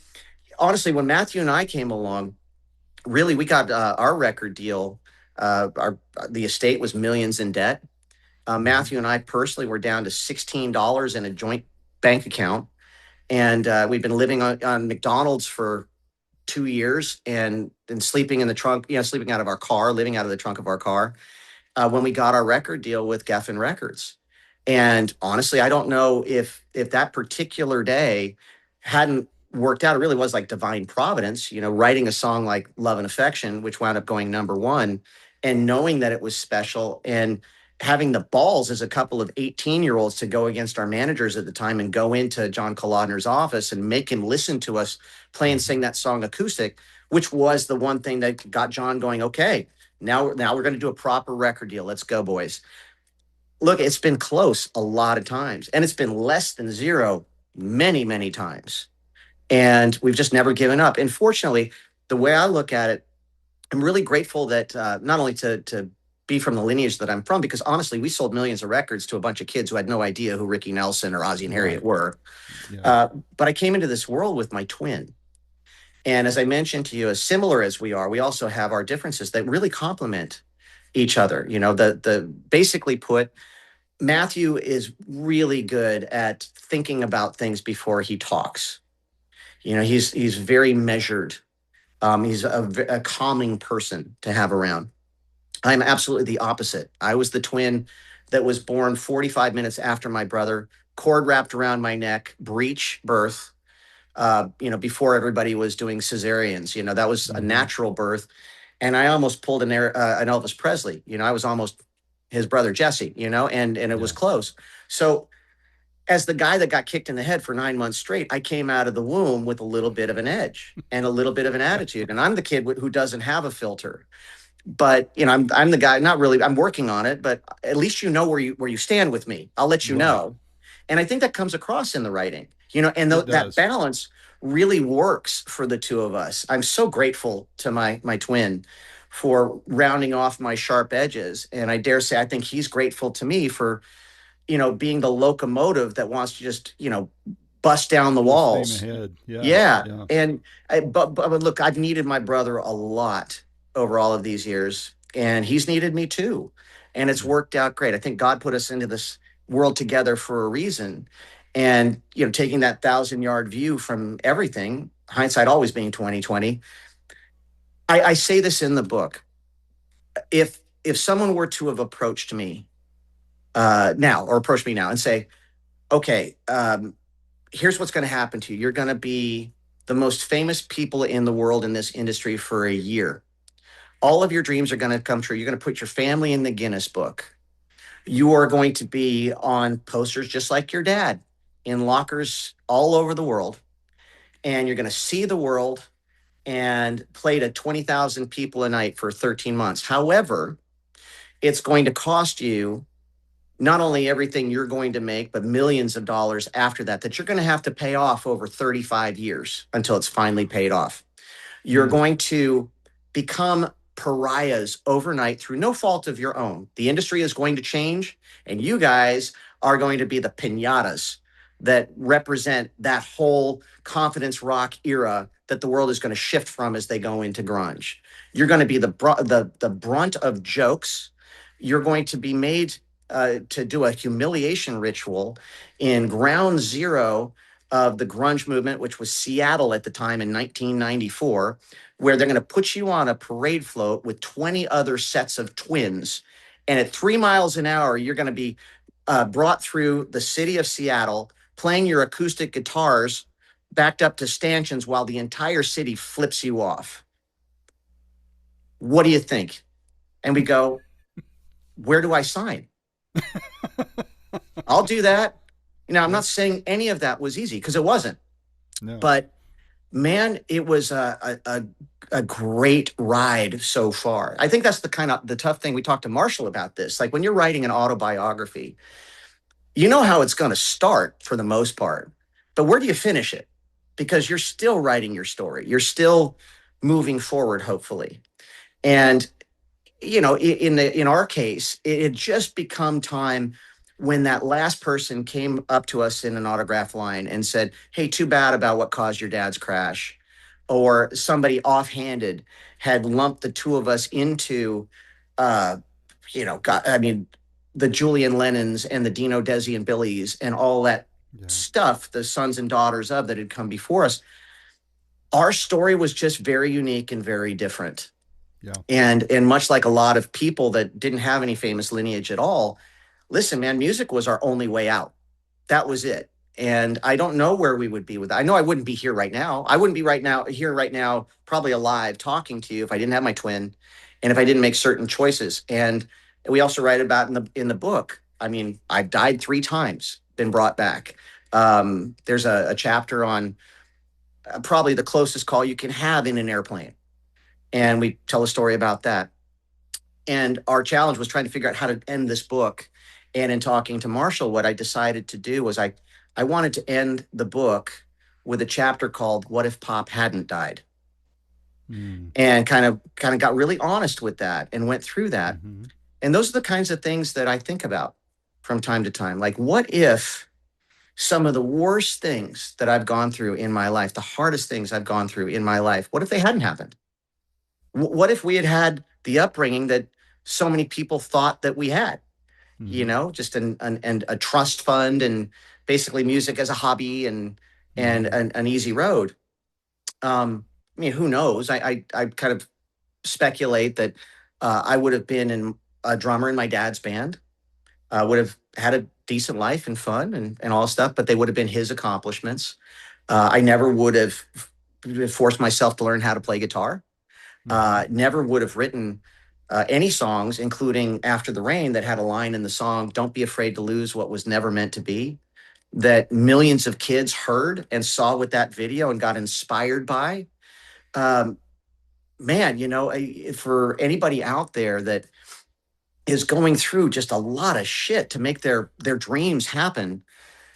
honestly, when Matthew and I came along, really we got our record deal. Our The estate was millions in debt. Mm-hmm. Matthew and I personally were down to $16 in a joint bank account, and we've been living on McDonald's for 2 years and sleeping in the trunk, sleeping out of our car, living out of the trunk of our car. When we got our record deal with Geffen Records, and honestly, I don't know if that particular day hadn't worked out. It really was like divine providence, writing a song like Love and Affection, which wound up going number one, and knowing that it was special and having the balls as a couple of 18-year-olds to go against our managers at the time and go into John Kolodner's office and make him listen to us play and Mm-hmm. sing that song acoustic, which was the one thing that got John going, okay, now we're going to do a proper record deal. Let's go, boys. Look, it's been close a lot of times, and it's been less than zero many, many times. And we've just never given up. And fortunately, the way I look at it, I'm really grateful that not only to be from the lineage that I'm from, because honestly, we sold millions of records to a bunch of kids who had no idea who Ricky Nelson or Ozzy and Harriet Right. were. Yeah. But I came into this world with my twin. And as I mentioned to you, as similar as we are, we also have our differences that really complement each other. The basically put, Matthew is really good at thinking about things before he talks. He's very measured. He's a calming person to have around. I'm absolutely the opposite. I was the twin that was born 45 minutes after my brother, cord wrapped around my neck, breech birth. Before everybody was doing cesareans, that was a Mm-hmm. natural birth, and I almost pulled an Elvis Presley. I was almost his brother Jesse. And it was Yeah. close. So as the guy that got kicked in the head for 9 months straight, I came out of the womb with a little bit of an edge and a little bit of an attitude. And I'm the kid who doesn't have a filter. But I'm the guy. Not really. I'm working on it. But at least where you stand with me. I'll let you Right. know. And I think that comes across in the writing. And It that does. balance really works for the two of us. I'm so grateful to my twin for rounding off my sharp edges, and I dare say I think he's grateful to me for being the locomotive that wants to just bust down the Full steam walls. ahead. Yeah. Yeah, Yeah. but look, I've needed my brother a lot over all of these years, and he's needed me too, and it's Yeah. worked out great. I think God put us into this world together for a reason, and taking that 1,000-yard view from everything, hindsight always being 2020. I say this in the book. If someone were to have approached me now or approach me now and say, okay, here's what's going to happen to you. You're going to be the most famous people in the world in this industry for a year. All of your dreams are going to come true. You're going to put your family in the Guinness Book. You are going to be on posters just like your dad in lockers all over the world. And you're going to see the world and play to 20,000 people a night for 13 months. However, it's going to cost you not only everything you're going to make, but millions of dollars after that you're going to have to pay off over 35 years until it's finally paid off. You're Mm. going to become pariahs overnight through no fault of your own. The industry is going to change, and you guys are going to be the pinatas that represent that whole confidence rock era that the world is going to shift from as they go into grunge. You're going to be the brunt of jokes. You're going to be made to do a humiliation ritual in ground zero of the grunge movement, which was Seattle at the time in 1994, where they're going to put you on a parade float with 20 other sets of twins. And at 3 miles an hour, you're going to be brought through the city of Seattle playing your acoustic guitars backed up to stanchions while the entire city flips you off. What do you think? And we go, where do I sign? I'll do that. I'm not saying any of that was easy, because it wasn't. No. But man, it was a great ride so far. I think that's the tough thing. We talked to Marshall about this. Like, when you're writing an autobiography, you know how it's going to start for the most part, but where do you finish it? Because you're still writing your story. You're still moving forward, hopefully. And in our case, it had just become time when that last person came up to us in an autograph line and said, "Hey, too bad about what caused your dad's crash." Or somebody offhanded had lumped the two of us into, the Julian Lennons and the Dino Desi and Billies and all that stuff, the sons and daughters of that had come before us. Our story was just very unique and very different. Yeah. And much like a lot of people that didn't have any famous lineage at all, listen, man, music was our only way out. That was it. And I don't know where we would be with that. I know I wouldn't be here right now. I wouldn't be here right now, probably alive talking to you, if I didn't have my twin and if I didn't make certain choices. And we also write about in the book, I mean, I've died 3 times, been brought back. There's a chapter on probably the closest call you can have in an airplane. And we tell a story about that. And our challenge was trying to figure out how to end this book. And in talking to Marshall, what I decided to do was I wanted to end the book with a chapter called "What If Pop Hadn't Died?" And kind of got really honest with that and went through that. Mm-hmm. And those are the kinds of things that I think about from time to time. Like, what if some of the worst things that I've gone through in my life, the hardest things I've gone through in my life, what if they hadn't happened? What if we had had the upbringing that so many people thought that we had? Mm-hmm. Just a trust fund and basically music as a hobby and an easy road. Who knows? I kind of speculate that I would have been a drummer in my dad's band, would have had a decent life and fun and all stuff, but they would have been his accomplishments. I never would have forced myself to learn how to play guitar. Never would have written any songs, including After the Rain, that had a line in the song, "Don't be afraid to lose what was never meant to be," that millions of kids heard and saw with that video and got inspired by. For anybody out there that is going through just a lot of shit to make their dreams happen,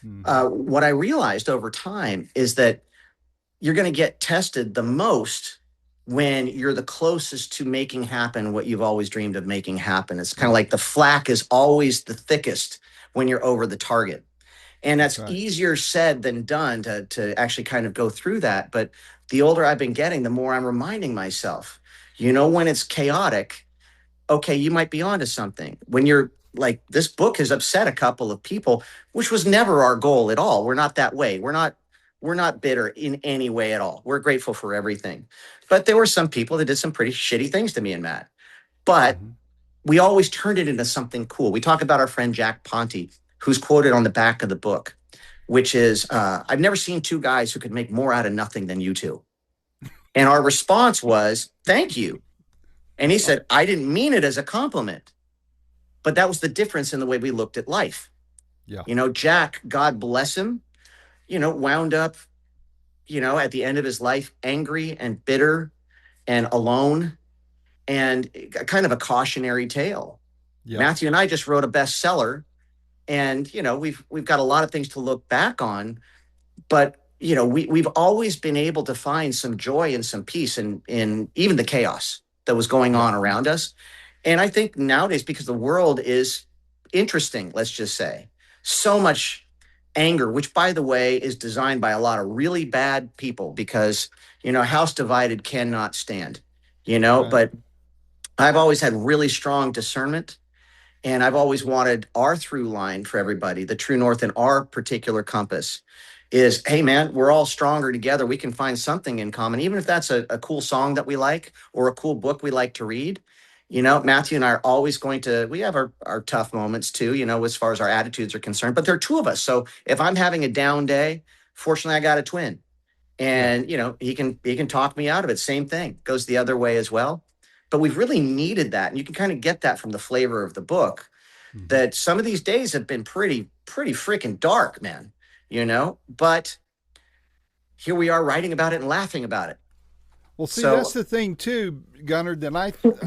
what I realized over time is that you're going to get tested the most when you're the closest to making happen what you've always dreamed of making happen. It's kind of like the flak is always the thickest when you're over the target. And that's easier said than done to actually kind of go through that. But the older I've been getting, the more I'm reminding myself, when it's chaotic, okay, you might be onto something. When you're like, this book has upset a couple of people, which was never our goal at all. We're not that way. We're not bitter in any way at all. We're grateful for everything. But there were some people that did some pretty shitty things to me and Matt. But we always turned it into something cool. We talk about our friend Jack Ponte, who's quoted on the back of the book, which is, "I've never seen 2 guys who could make more out of nothing than you two." And our response was, "Thank you." And he said, "I didn't mean it as a compliment." But that was the difference in the way we looked at life. Yeah. Jack, God bless him, wound up, at the end of his life, angry and bitter and alone, and kind of a cautionary tale. Yeah. Matthew and I just wrote a bestseller, and, we've got a lot of things to look back on, but, we've always been able to find some joy and some peace in even the chaos that was going on around us. And I think nowadays, because the world is interesting, let's just say, so much anger, which, by the way, is designed by a lot of really bad people, because, house divided cannot stand, but I've always had really strong discernment, and I've always wanted our through line for everybody, the true north in our particular compass is, hey, man, we're all stronger together. We can find something in common, even if that's a cool song that we like or a cool book we like to read. Matthew and I are always we have our tough moments too, as far as our attitudes are concerned, but there are 2 of us. So if I'm having a down day, fortunately, I got a twin. Yeah. and he can talk me out of it. Same thing goes the other way as well. But we've really needed that, and you can kind of get that from the flavor of the book. Hmm. That some of these days have been pretty freaking dark, man. But here we are writing about it and laughing about it. Well, see, that's So the thing too, Gunnar. That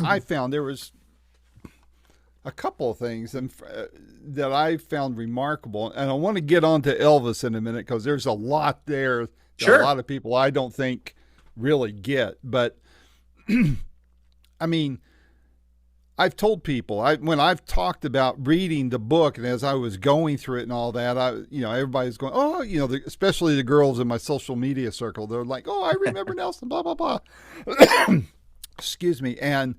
I found there was a couple of things that I found remarkable, and I want to get on to Elvis in a minute because there's a lot there that a sure, lot of people I don't think really get. But I mean, I've told people when I've talked about reading the book, and as I was going through it and all that, everybody's going, oh, especially the girls in my social media circle, they're like, oh, I remember Nelson, blah blah blah. Excuse me, and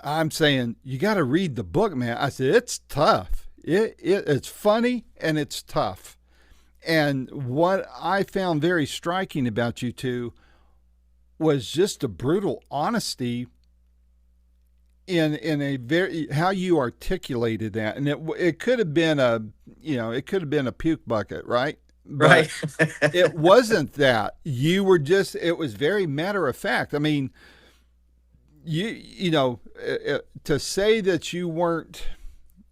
I'm saying you got to read the book, man. I said it's tough. It's funny and it's tough. And what I found very striking about you two was just the brutal honesty in a very how you articulated that, and it could have been a puke bucket, right? right. But it wasn't that. You were just it was very matter of fact. I mean, to say that you weren't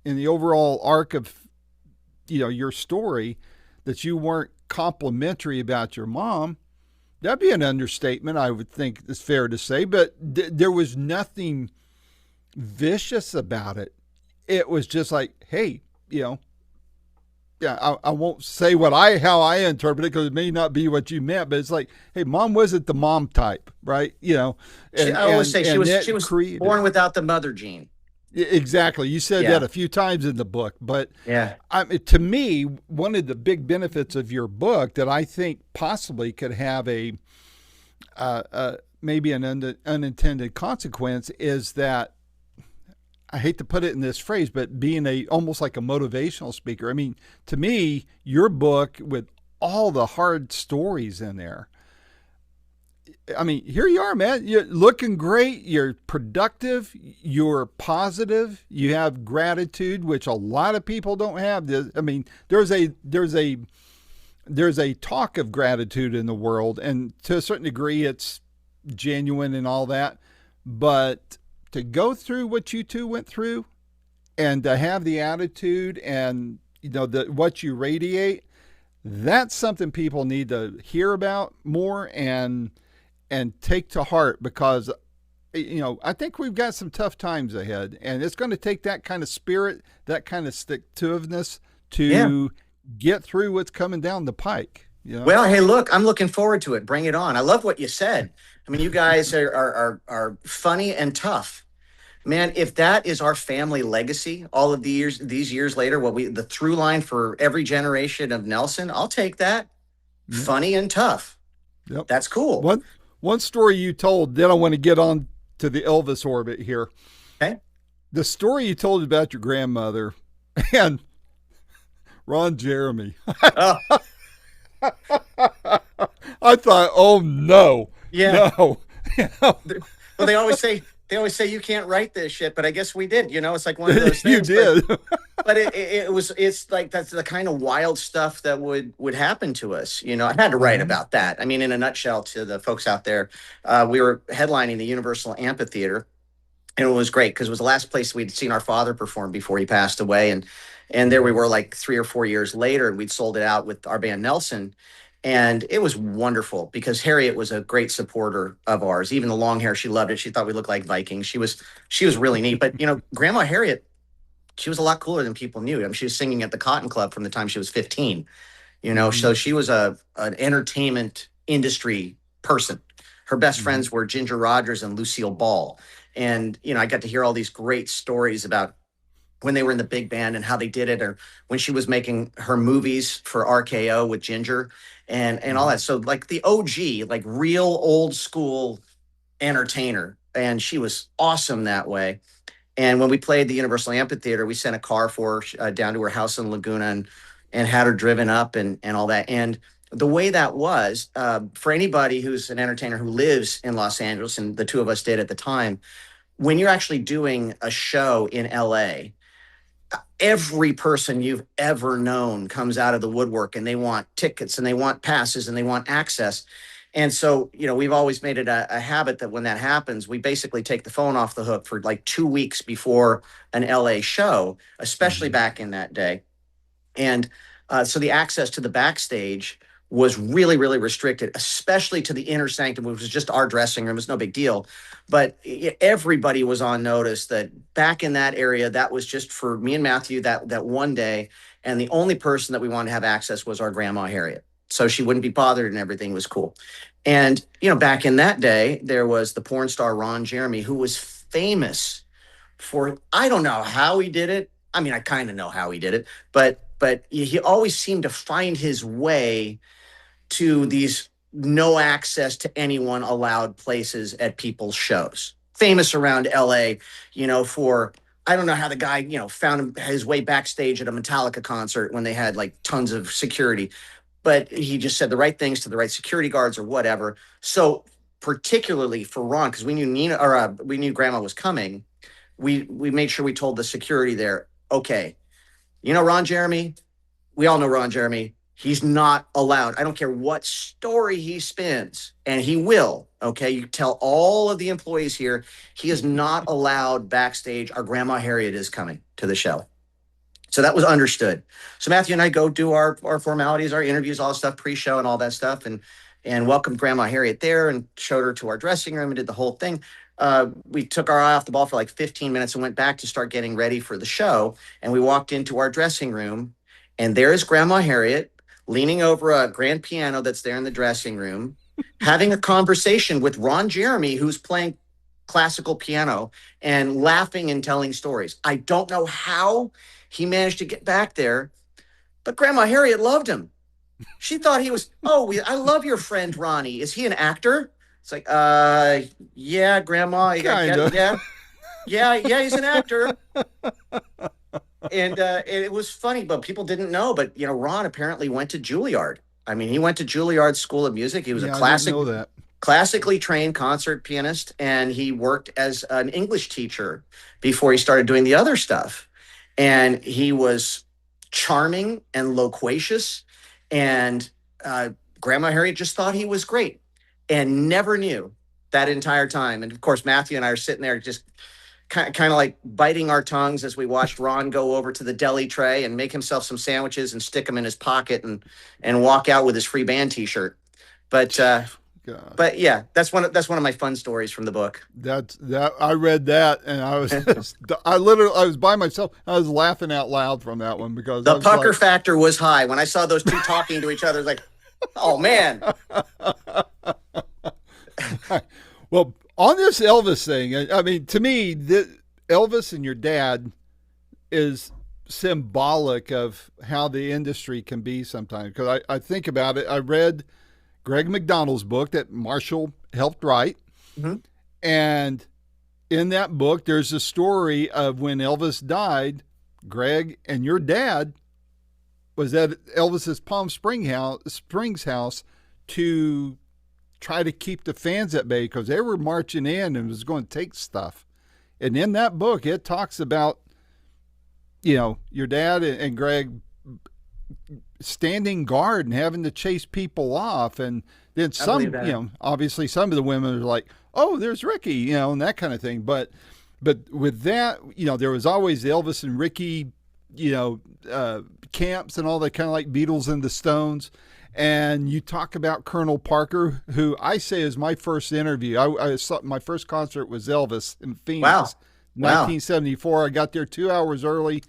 in the overall arc of your story, that you weren't complimentary about your mom, that'd be an understatement. I would think it's fair to say, but there was nothing vicious about it. It was just like, hey, yeah, I won't say how I interpret it because it may not be what you meant, but it's like, hey, mom wasn't the mom type, right? I always say she and was that she was created born without the mother gene. exactly. You said that Yeah, a few times in the book, but yeah, to me, one of the big benefits of your book that I think possibly could have maybe an unintended consequence is that I hate to put it in this phrase, but being almost like a motivational speaker. I mean, to me, your book with all the hard stories in there. I mean, here you are, man. You're looking great. You're productive. You're positive. You have gratitude, which a lot of people don't have. I mean, there's a talk of gratitude in the world, and to a certain degree, it's genuine and all that. But to go through what you two went through and to have the attitude and what you radiate, that's something people need to hear about more and take to heart because I think we've got some tough times ahead, and it's going to take that kind of spirit, that kind of stick to itiveness yeah. to get through what's coming down the pike. Well, hey, look, I'm looking forward to it. Bring it on. I love what you said. I mean, you guys are funny and tough. Man, if that is our family legacy, all of these years later, the through line for every generation of Nelson, I'll take that. Yep. Funny and tough. Yep. That's cool. One story you told, then I want to get on to the Elvis orbit here. Okay. The story you told about your grandmother and Ron Jeremy. Oh, I thought, oh no, yeah. no. Well, they always say you can't write this shit, but I guess we did. It's like one of those You things. But, did. but it's like that's the kind of wild stuff that would happen to us. I had to write Mm-hmm. about that. I mean, in a nutshell, to the folks out there, we were headlining the Universal Amphitheater, and it was great because it was the last place we'd seen our father perform before he passed away, and there we were like 3 or 4 years later, and we'd sold it out with our band Nelson. And it was wonderful because Harriet was a great supporter of ours. Even the long hair, she loved it. She thought we looked like Vikings. She was really neat. But Grandma Harriet, she was a lot cooler than people knew. I mean, she was singing at the Cotton Club from the time she was 15. Mm-hmm. So she was an entertainment industry person. Her best Mm-hmm. friends were Ginger Rogers and Lucille Ball. And I got to hear all these great stories about when they were in the big band and how they did it, or when she was making her movies for RKO with Ginger and all Mm-hmm. that. So like the OG, like real old school entertainer. And she was awesome that way. And when we played the Universal Amphitheater, we sent a car for her down to her house in Laguna and had her driven up and all that. And the way that was, for anybody who's an entertainer who lives in Los Angeles, and the two of us did at the time, when you're actually doing a show in LA, every person you've ever known comes out of the woodwork, and they want tickets and they want passes and they want access. And so, we've always made it a habit that when that happens, we basically take the phone off the hook for like 2 weeks before an LA show, especially Mm-hmm. back in that day. And so the access to the backstage was really, really restricted, especially to the inner sanctum, which was just our dressing room. It's no big deal. But everybody was on notice that back in that area, that was just for me and Matthew that one day. And the only person that we wanted to have access was our grandma, Harriet. So she wouldn't be bothered and everything was cool. And, back in that day, there was the porn star Ron Jeremy, who was famous for, I don't know how he did it. I mean, I kind of know how he did it, but he always seemed to find his way to these no access to anyone allowed places at people's shows. Famous around LA, for, I don't know how the guy, found his way backstage at a Metallica concert when they had like tons of security, but he just said the right things to the right security guards or whatever. So particularly for Ron, because we knew Nina, or we knew Grandma was coming, we made sure we told the security there, okay, Ron Jeremy, we all know Ron Jeremy. He's not allowed. I don't care what story he spins, and he will. Okay. You tell all of the employees here, he is not allowed backstage. Our grandma Harriet is coming to the show. So that was understood. So Matthew and I go do our formalities, our interviews, all the stuff, pre-show and all that stuff, and welcomed Grandma Harriet there and showed her to our dressing room and did the whole thing. We took our eye off the ball for like 15 minutes and went back to start getting ready for the show. And we walked into our dressing room, and there is Grandma Harriet leaning over a grand piano that's there in the dressing room, having a conversation with Ron Jeremy, who's playing classical piano and laughing and telling stories. I don't know how he managed to get back there, but Grandma Harriet loved him. She thought he was, I love your friend Ronnie. Is he an actor? It's like, yeah, Grandma. Yeah, he's an actor. And it was funny, but people didn't know. But, Ron apparently went to Juilliard. I mean, he went to Juilliard School of Music. He was a classically trained concert pianist, and he worked as an English teacher before he started doing the other stuff. And he was charming and loquacious, and Grandma Harriet just thought he was great and never knew that entire time. And of course, Matthew and I are sitting there just kind of like biting our tongues as we watched Ron go over to the deli tray and make himself some sandwiches and stick them in his pocket and walk out with his free band T-shirt. But yeah, that's one of my fun stories from the book. That I read that, and I was I was by myself. I was laughing out loud from that one because the pucker factor was high when I saw those two talking to each other. It's like, oh man. Well, on this Elvis thing, I mean, to me, Elvis and your dad is symbolic of how the industry can be sometimes. Because I think about it, I read Greg McDonald's book that Marshall helped write. Mm-hmm. And in that book, there's a story of when Elvis died, Greg and your dad was at Elvis's Palm Springs house to try to keep the fans at bay because they were marching in and was going to take stuff. And in that book, it talks about, your dad and Greg standing guard and having to chase people off. And then some, obviously some of the women are like, oh, there's Ricky, and that kind of thing. But with that, there was always the Elvis and Ricky, camps and all that, kind of like Beatles and the Stones. And you talk about Colonel Parker, who I say is my first interview. I saw my first concert was Elvis in Phoenix, wow. 1974. I got there 2 hours early.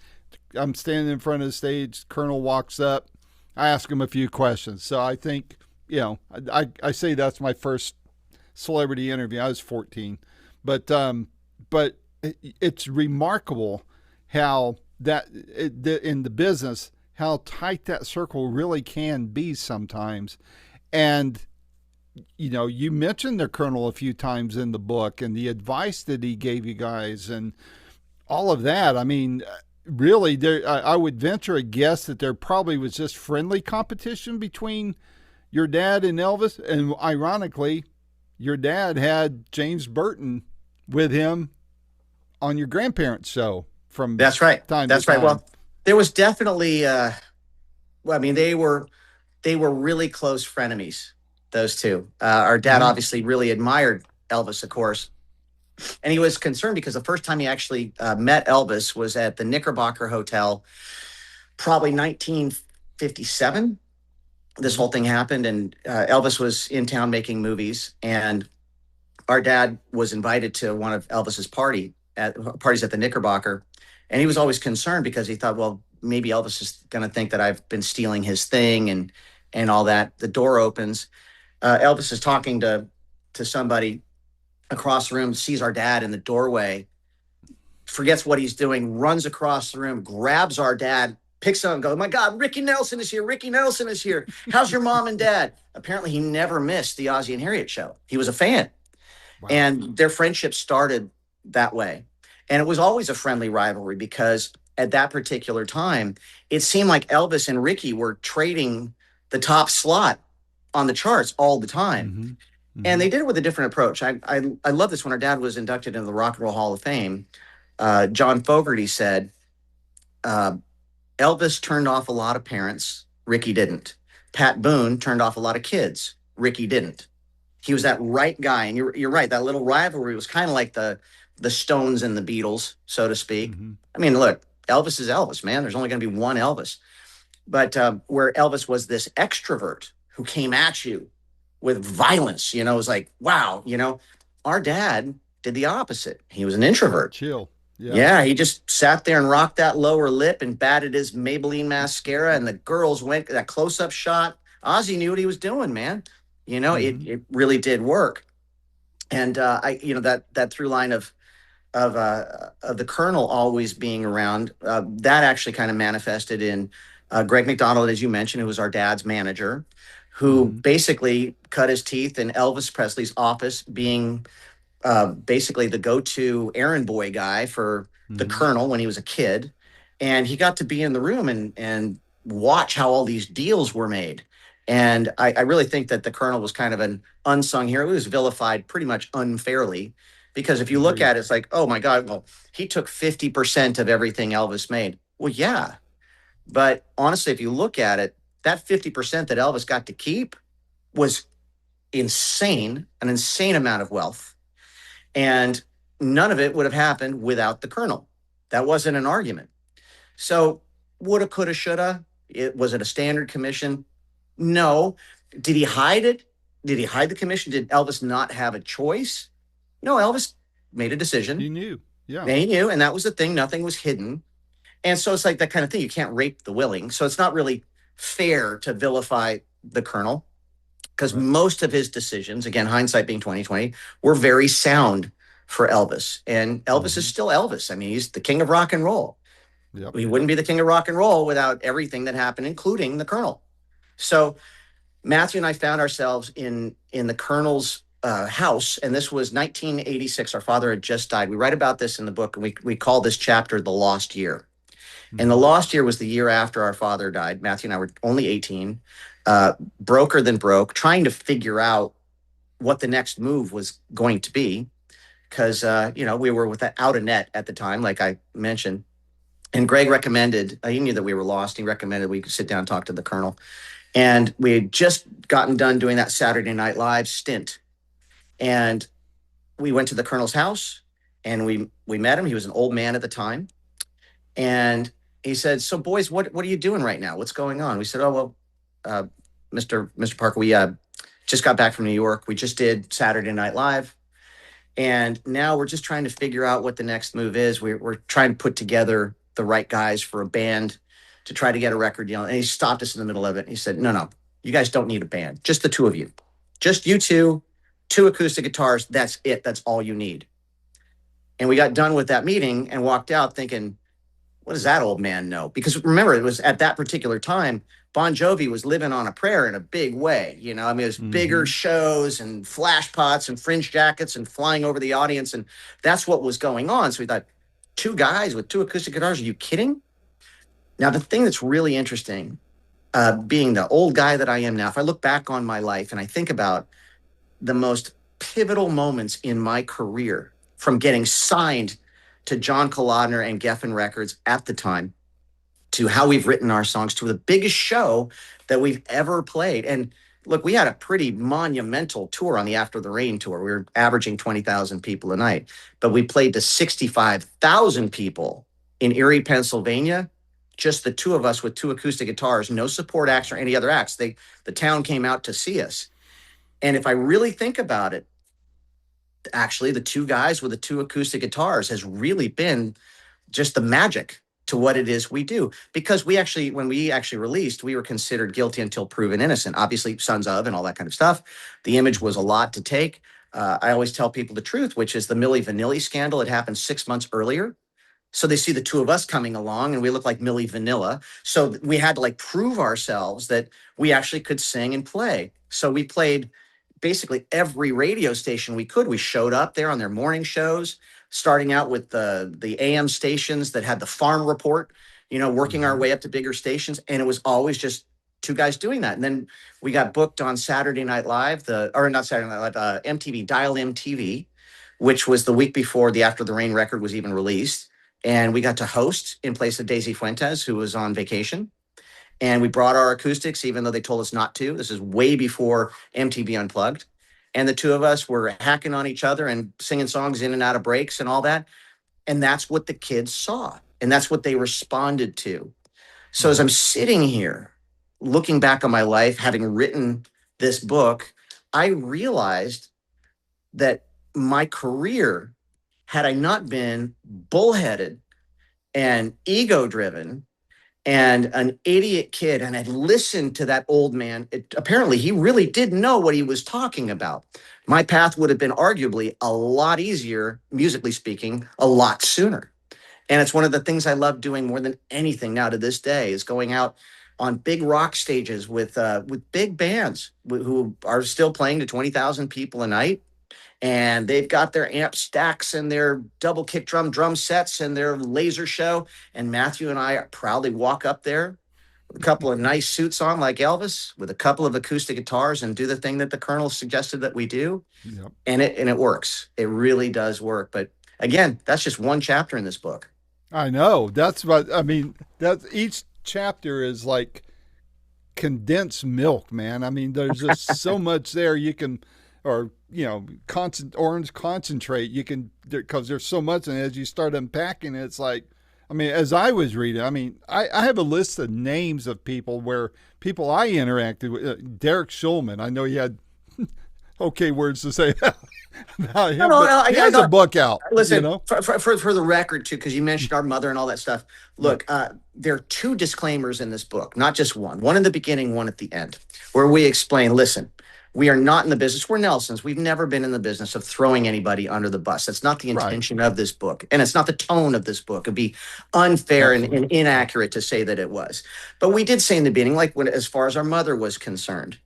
I'm standing in front of the stage. Colonel walks up. I ask him a few questions. So I think, I say that's my first celebrity interview. I was 14, but it's remarkable how in the business, how tight that circle really can be sometimes. And, you mentioned the Colonel a few times in the book and the advice that he gave you guys and all of that. I mean, really, I would venture a guess that there probably was just friendly competition between your dad and Elvis. And ironically, your dad had James Burton with him on your grandparents' show from That's right. Time That's to right. time. Well, there was definitely, they were really close frenemies. those two. Our dad obviously really admired Elvis, of course. And he was concerned because the first time he actually met Elvis was at the Knickerbocker Hotel, probably 1957. This whole thing happened, and Elvis was in town making movies, and our dad was invited to one of Elvis's parties at the Knickerbocker, and he was always concerned because he thought, well, maybe Elvis is going to think that I've been stealing his thing and all that. The door opens. Elvis is talking to somebody across the room, sees our dad in the doorway, forgets what he's doing, runs across the room, grabs our dad, picks up and goes, "My God, Ricky Nelson is here. Ricky Nelson is here. How's your mom and dad?" Apparently, he never missed the Ozzie and Harriet show. He was a fan. Wow. And their friendship started that way. And it was always a friendly rivalry because at that particular time, it seemed like Elvis and Ricky were trading the top slot on the charts all the time. Mm-hmm. Mm-hmm. And they did it with a different approach. I love this. When our dad was inducted into the Rock and Roll Hall of Fame, John Fogerty said, Elvis turned off a lot of parents. Ricky didn't. Pat Boone turned off a lot of kids. Ricky didn't. He was that right guy. And you're right. That little rivalry was kind of like the Stones and the Beatles, so to speak. Mm-hmm. I mean, look, Elvis is Elvis, man. There's only going to be one Elvis. But where Elvis was this extrovert who came at you with violence, it was like, wow, our dad did the opposite. He was an introvert. Chill. Yeah, he just sat there and rocked that lower lip and batted his Maybelline mascara, and the girls went that close-up shot. Ozzie knew what he was doing, man. It really did work. And that through line of the Colonel always being around, that actually kind of manifested in Greg McDonald, as you mentioned, who was our dad's manager, who basically cut his teeth in Elvis Presley's office, being basically the go-to errand boy guy for the Colonel when he was a kid. And he got to be in the room and watch how all these deals were made. And I really think that the Colonel was kind of an unsung hero. He was vilified pretty much unfairly, because if you look at it, it's like, oh my God, well, he took 50% of everything Elvis made. Well, yeah. But honestly, if you look at it, that 50% that Elvis got to keep was insane, an insane amount of wealth. And none of it would have happened without the Colonel. That wasn't an argument. So woulda, coulda, shoulda. Was it a standard commission? No. Did he hide it? Did he hide the commission? Did Elvis not have a choice? No, Elvis made a decision. He knew. Yeah. He knew. And that was the thing. Nothing was hidden. And so it's like that kind of thing. You can't rape the willing. So it's not really fair to vilify the Colonel, because most of his decisions, again, hindsight being 2020, were very sound for Elvis. And Elvis is still Elvis. I mean, he's the king of rock and roll. Yep. He wouldn't be the king of rock and roll without everything that happened, including the Colonel. So Matthew and I found ourselves in the Colonel's house, and this was 1986. Our father had just died. We write about this in the book, and we call this chapter The Lost Year. And the lost year was the year after our father died. Matthew and I were only 18, broker than broke, trying to figure out what the next move was going to be, because, we were without a net at the time, like I mentioned. And Greg recommended, he knew that we were lost. He recommended we could sit down and talk to the Colonel. And we had just gotten done doing that Saturday Night Live stint. And we went to the Colonel's house, and we met him. He was an old man at the time. And he said, "So boys, what are you doing right now? What's going on?" We said, "Oh, well, Mr. Parker, we just got back from New York. We just did Saturday Night Live. And now we're just trying to figure out what the next move is. We're trying to put together the right guys for a band to try to get a record deal." And he stopped us in the middle of it. He said, no, you guys don't need a band. Just the two of you. Just you two acoustic guitars. That's it. That's all you need. And we got done with that meeting and walked out thinking, what does that old man know? Because remember, it was at that particular time, Bon Jovi was living on a prayer in a big way. It was bigger shows and flash pots and fringe jackets and flying over the audience. And that's what was going on. So we thought, two guys with two acoustic guitars, are you kidding? Now, the thing that's really interesting, being the old guy that I am now, if I look back on my life and I think about the most pivotal moments in my career, from getting signed to John Kolodner and Geffen Records at the time, to how we've written our songs, to the biggest show that we've ever played. And look, we had a pretty monumental tour on the After the Rain tour. We were averaging 20,000 people a night, but we played to 65,000 people in Erie, Pennsylvania. Just the two of us with two acoustic guitars, no support acts or any other acts. The town came out to see us. And if I really think about it, actually, the two guys with the two acoustic guitars has really been just the magic to what it is we do. Because when we actually released, we were considered guilty until proven innocent, obviously sons of and all that kind of stuff. The image was a lot to take. I always tell people the truth, which is the Milli Vanilli scandal had happened 6 months earlier. So they see the two of us coming along and we look like Milli Vanilla. So we had to like prove ourselves that we actually could sing and play. So we played basically every radio station we could. We showed up there on their morning shows, starting out with the AM stations that had the farm report, working our way up to bigger stations. And it was always just two guys doing that. And then we got booked on Saturday Night Live, not Saturday Night Live, MTV, Dial MTV, which was the week before the After the Rain record was even released. And we got to host in place of Daisy Fuentes, who was on vacation. And we brought our acoustics, even though they told us not to. This is way before MTV Unplugged. And the two of us were hacking on each other and singing songs in and out of breaks and all that. And that's what the kids saw. And that's what they responded to. So as I'm sitting here looking back on my life, having written this book, I realized that my career, had I not been bullheaded and ego driven and an idiot kid, and I'd listened to that old man, apparently he really did know what he was talking about. My path would have been arguably a lot easier, musically speaking, a lot sooner. And it's one of the things I love doing more than anything now to this day, is going out on big rock stages with big bands who are still playing to 20,000 people a night. And they've got their amp stacks and their double kick drum sets and their laser show. And Matthew and I proudly walk up there with a couple of nice suits on like Elvis, with a couple of acoustic guitars, and do the thing that the Colonel suggested that we do. Yep. And it works. It really does work. But again, that's just one chapter in this book. I know. That's what I mean. That each chapter is like condensed milk, man. I mean, there's just so much there you can, or orange concentrate you can, because there's so much. And as you start unpacking it, it's like, I mean, as I was reading, I mean, I have a list of names of people I interacted with. Derek Schulman, I know he had okay words to say about him. He has a book out. Listen, for the record too, because you mentioned our mother and all that stuff. Look, there are two disclaimers in this book, not just one. One in the beginning, one at the end, where we explain, listen, we are not in the business. We're Nelsons. We've never been in the business of throwing anybody under the bus. That's not the intention of this book. And it's not the tone of this book. It'd be unfair and inaccurate to say that it was. But we did say in the beginning, as far as our mother was concerned,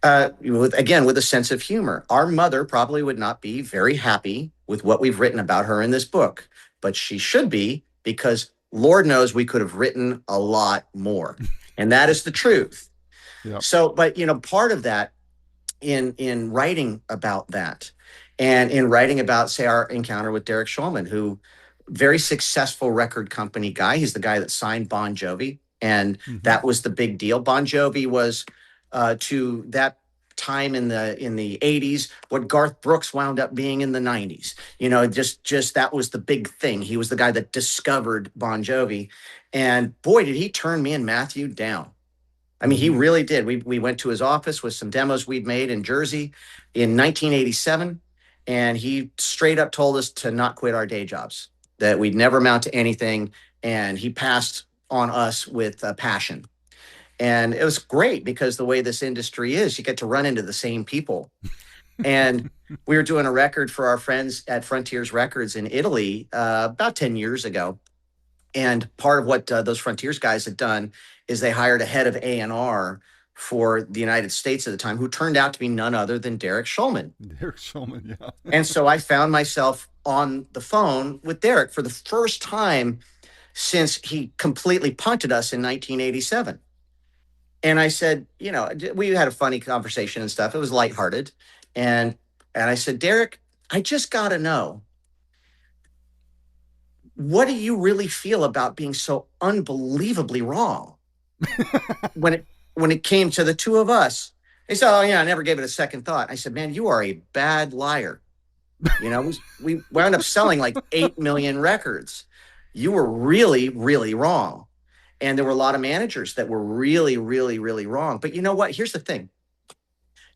with a sense of humor, our mother probably would not be very happy with what we've written about her in this book. But she should be, because Lord knows we could have written a lot more. And that is the truth. Yep. So, but, part of that, in writing about that, and in writing about, say, our encounter with Derek Schulman, who very successful record company guy. He's the guy that signed Bon Jovi, and that was the big deal. Bon Jovi was to that time in the 80s what Garth Brooks wound up being in the 90s. Just that was the big thing. He was the guy that discovered Bon Jovi, and boy, did he turn me and Matthew down. I mean, he really did. We went to his office with some demos we'd made in Jersey in 1987, and he straight up told us to not quit our day jobs, that we'd never amount to anything, and he passed on us with passion. And it was great, because the way this industry is, you get to run into the same people. And we were doing a record for our friends at Frontiers Records in Italy about 10 years ago. And part of what those Frontiers guys had done is they hired a head of A&R for the United States at the time, who turned out to be none other than Derek Schulman. Derek Schulman, yeah. And so I found myself on the phone with Derek for the first time since he completely punted us in 1987. And I said, we had a funny conversation and stuff. It was lighthearted. And I said, Derek, I just got to know, what do you really feel about being so unbelievably wrong when it came to the two of us? He said, "Oh yeah, I never gave it a second thought." I said, "Man, you are a bad liar. You know, we wound up selling like 8 million records. You were really, really wrong." And there were a lot of managers that were really, really, really wrong. But you know what? Here's the thing.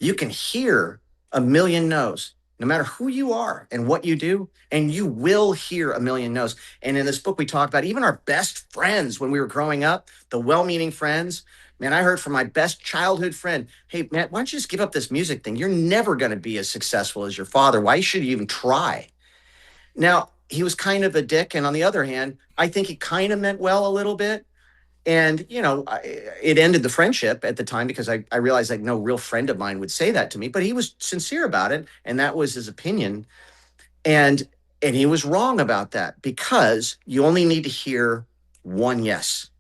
You can hear a million no's, no matter who you are and what you do, and you will hear a million no's. And in this book, we talk about even our best friends when we were growing up, the well-meaning friends. Man, I heard from my best childhood friend, "Hey, man, why don't you just give up this music thing? You're never going to be as successful as your father. Why should you even try?" Now, he was kind of a dick. And on the other hand, I think he kind of meant well a little bit. And, it ended the friendship at the time because I realized like no real friend of mine would say that to me, but he was sincere about it. And that was his opinion. And, and he was wrong about that because you only need to hear one yes.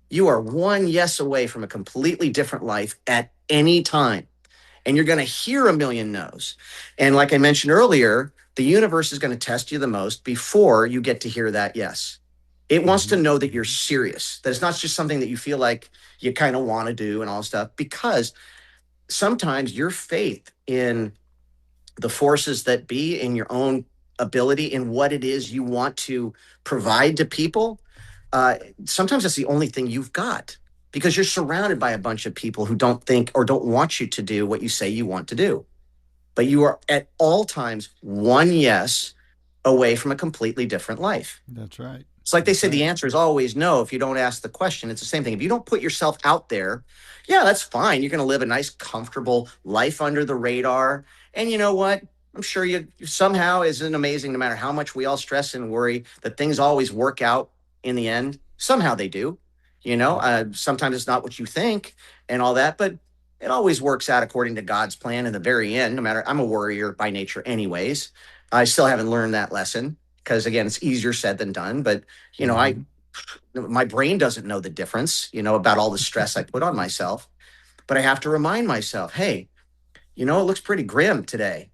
You are one yes away from a completely different life at any time. And you're going to hear a million no's. And like I mentioned earlier, the universe is going to test you the most before you get to hear that yes. It wants to know that you're serious, that it's not just something that you feel like you kind of want to do and all stuff, because sometimes your faith in the forces that be, in your own ability, in what it is you want to provide to people, sometimes that's the only thing you've got because you're surrounded by a bunch of people who don't think or don't want you to do what you say you want to do. But you are at all times one yes away from a completely different life. That's right. It's like they say the answer is always no if you don't ask the question. It's the same thing. If you don't put yourself out there, yeah, that's fine. You're going to live a nice, comfortable life under the radar. And you know what? I'm sure you somehow isn't amazing no matter how much we all stress and worry that things always work out in the end. Somehow they do. Sometimes it's not what you think and all that, but it always works out according to God's plan in the very end, no matter. I'm a worrier by nature anyways. I still haven't learned that lesson because again, it's easier said than done. But my brain doesn't know the difference, about all the stress I put on myself. But I have to remind myself, hey, it looks pretty grim today,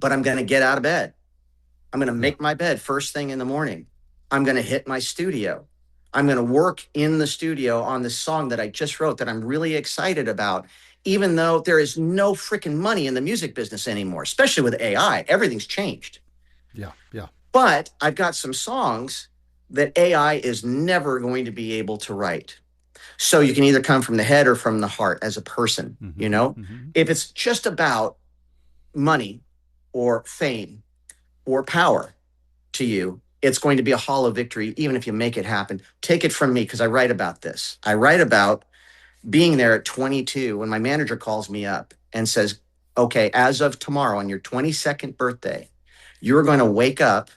but I'm going to get out of bed. I'm going to make my bed first thing in the morning. I'm going to hit my studio. I'm going to work in the studio on this song that I just wrote that I'm really excited about, even though there is no freaking money in the music business anymore, especially with AI. Everything's changed. Yeah, yeah. But I've got some songs that AI is never going to be able to write. So you can either come from the head or from the heart as a person, If it's just about money or fame or power to you, it's going to be a hollow victory, even if you make it happen. Take it from me, because I write about this. I write about being there at 22 when my manager calls me up and says, okay, as of tomorrow on your 22nd birthday, you're going to wake up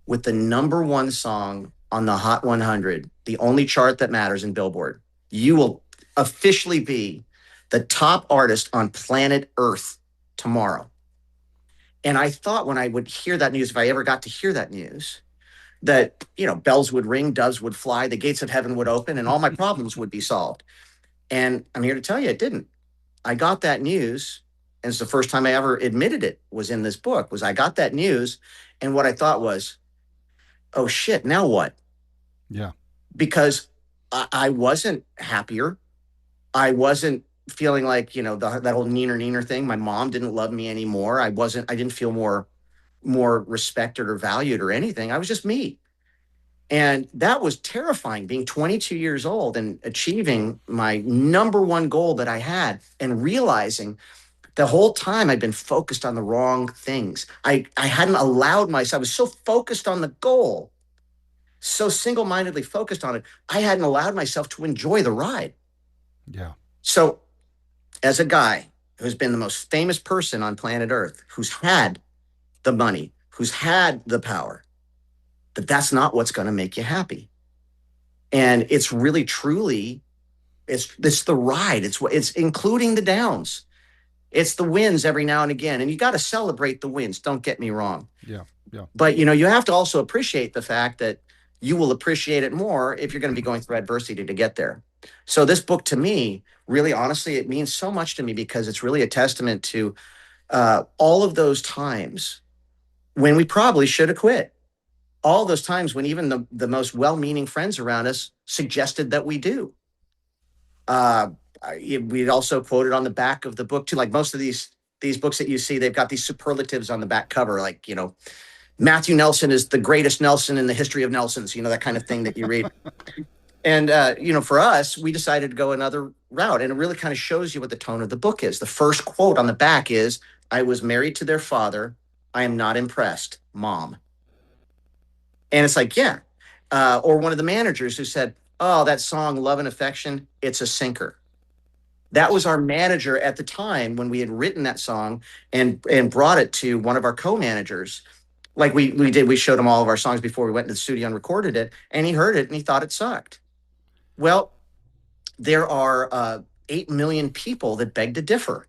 with the number one song on the Hot 100, the only chart that matters in Billboard. You will officially be the top artist on planet Earth tomorrow. And I thought when I would hear that news, if I ever got to hear that news, that, bells would ring, doves would fly, the gates of heaven would open, and all my problems would be solved. And I'm here to tell you, it didn't. I got that news, and it's the first time I ever admitted it was in this book, was I got that news, and what I thought was, oh shit, now what? Yeah. Because I wasn't happier. I wasn't feeling like, that whole neener thing. My mom didn't love me anymore. I didn't feel more respected or valued or anything. I was just me. And that was terrifying, being 22 years old and achieving my number one goal that I had and realizing the whole time I'd been focused on the wrong things. I hadn't allowed myself, I was so focused on the goal, so single-mindedly focused on it, I hadn't allowed myself to enjoy the ride. Yeah. So as a guy who's been the most famous person on planet Earth, who's had the money, who's had the power, but that's not what's going to make you happy. And it's really, truly, it's the ride. It's including the downs. It's the wins every now and again. And you got to celebrate the wins. Don't get me wrong. Yeah. Yeah. But, you have to also appreciate the fact that you will appreciate it more if you're going to be going through adversity to get there. So this book, to me, really, honestly, it means so much to me because it's really a testament to all of those times when we probably should have quit. All those times when even the most well-meaning friends around us suggested that we do. We also quoted on the back of the book too. Like most of these books that you see, they've got these superlatives on the back cover, like, Matthew Nelson is the greatest Nelson in the history of Nelsons, that kind of thing that you read. And, for us, we decided to go another route. And it really kind of shows you what the tone of the book is. The first quote on the back is, "I was married to their father. I am not impressed, Mom." And it's like, yeah. Or one of the managers who said, "Oh, that song, Love and Affection, it's a sinker." That was our manager at the time when we had written that song and brought it to one of our co-managers. Like we showed him all of our songs before we went into the studio and recorded it, and he heard it and he thought it sucked. Well, there are 8 million people that beg to differ.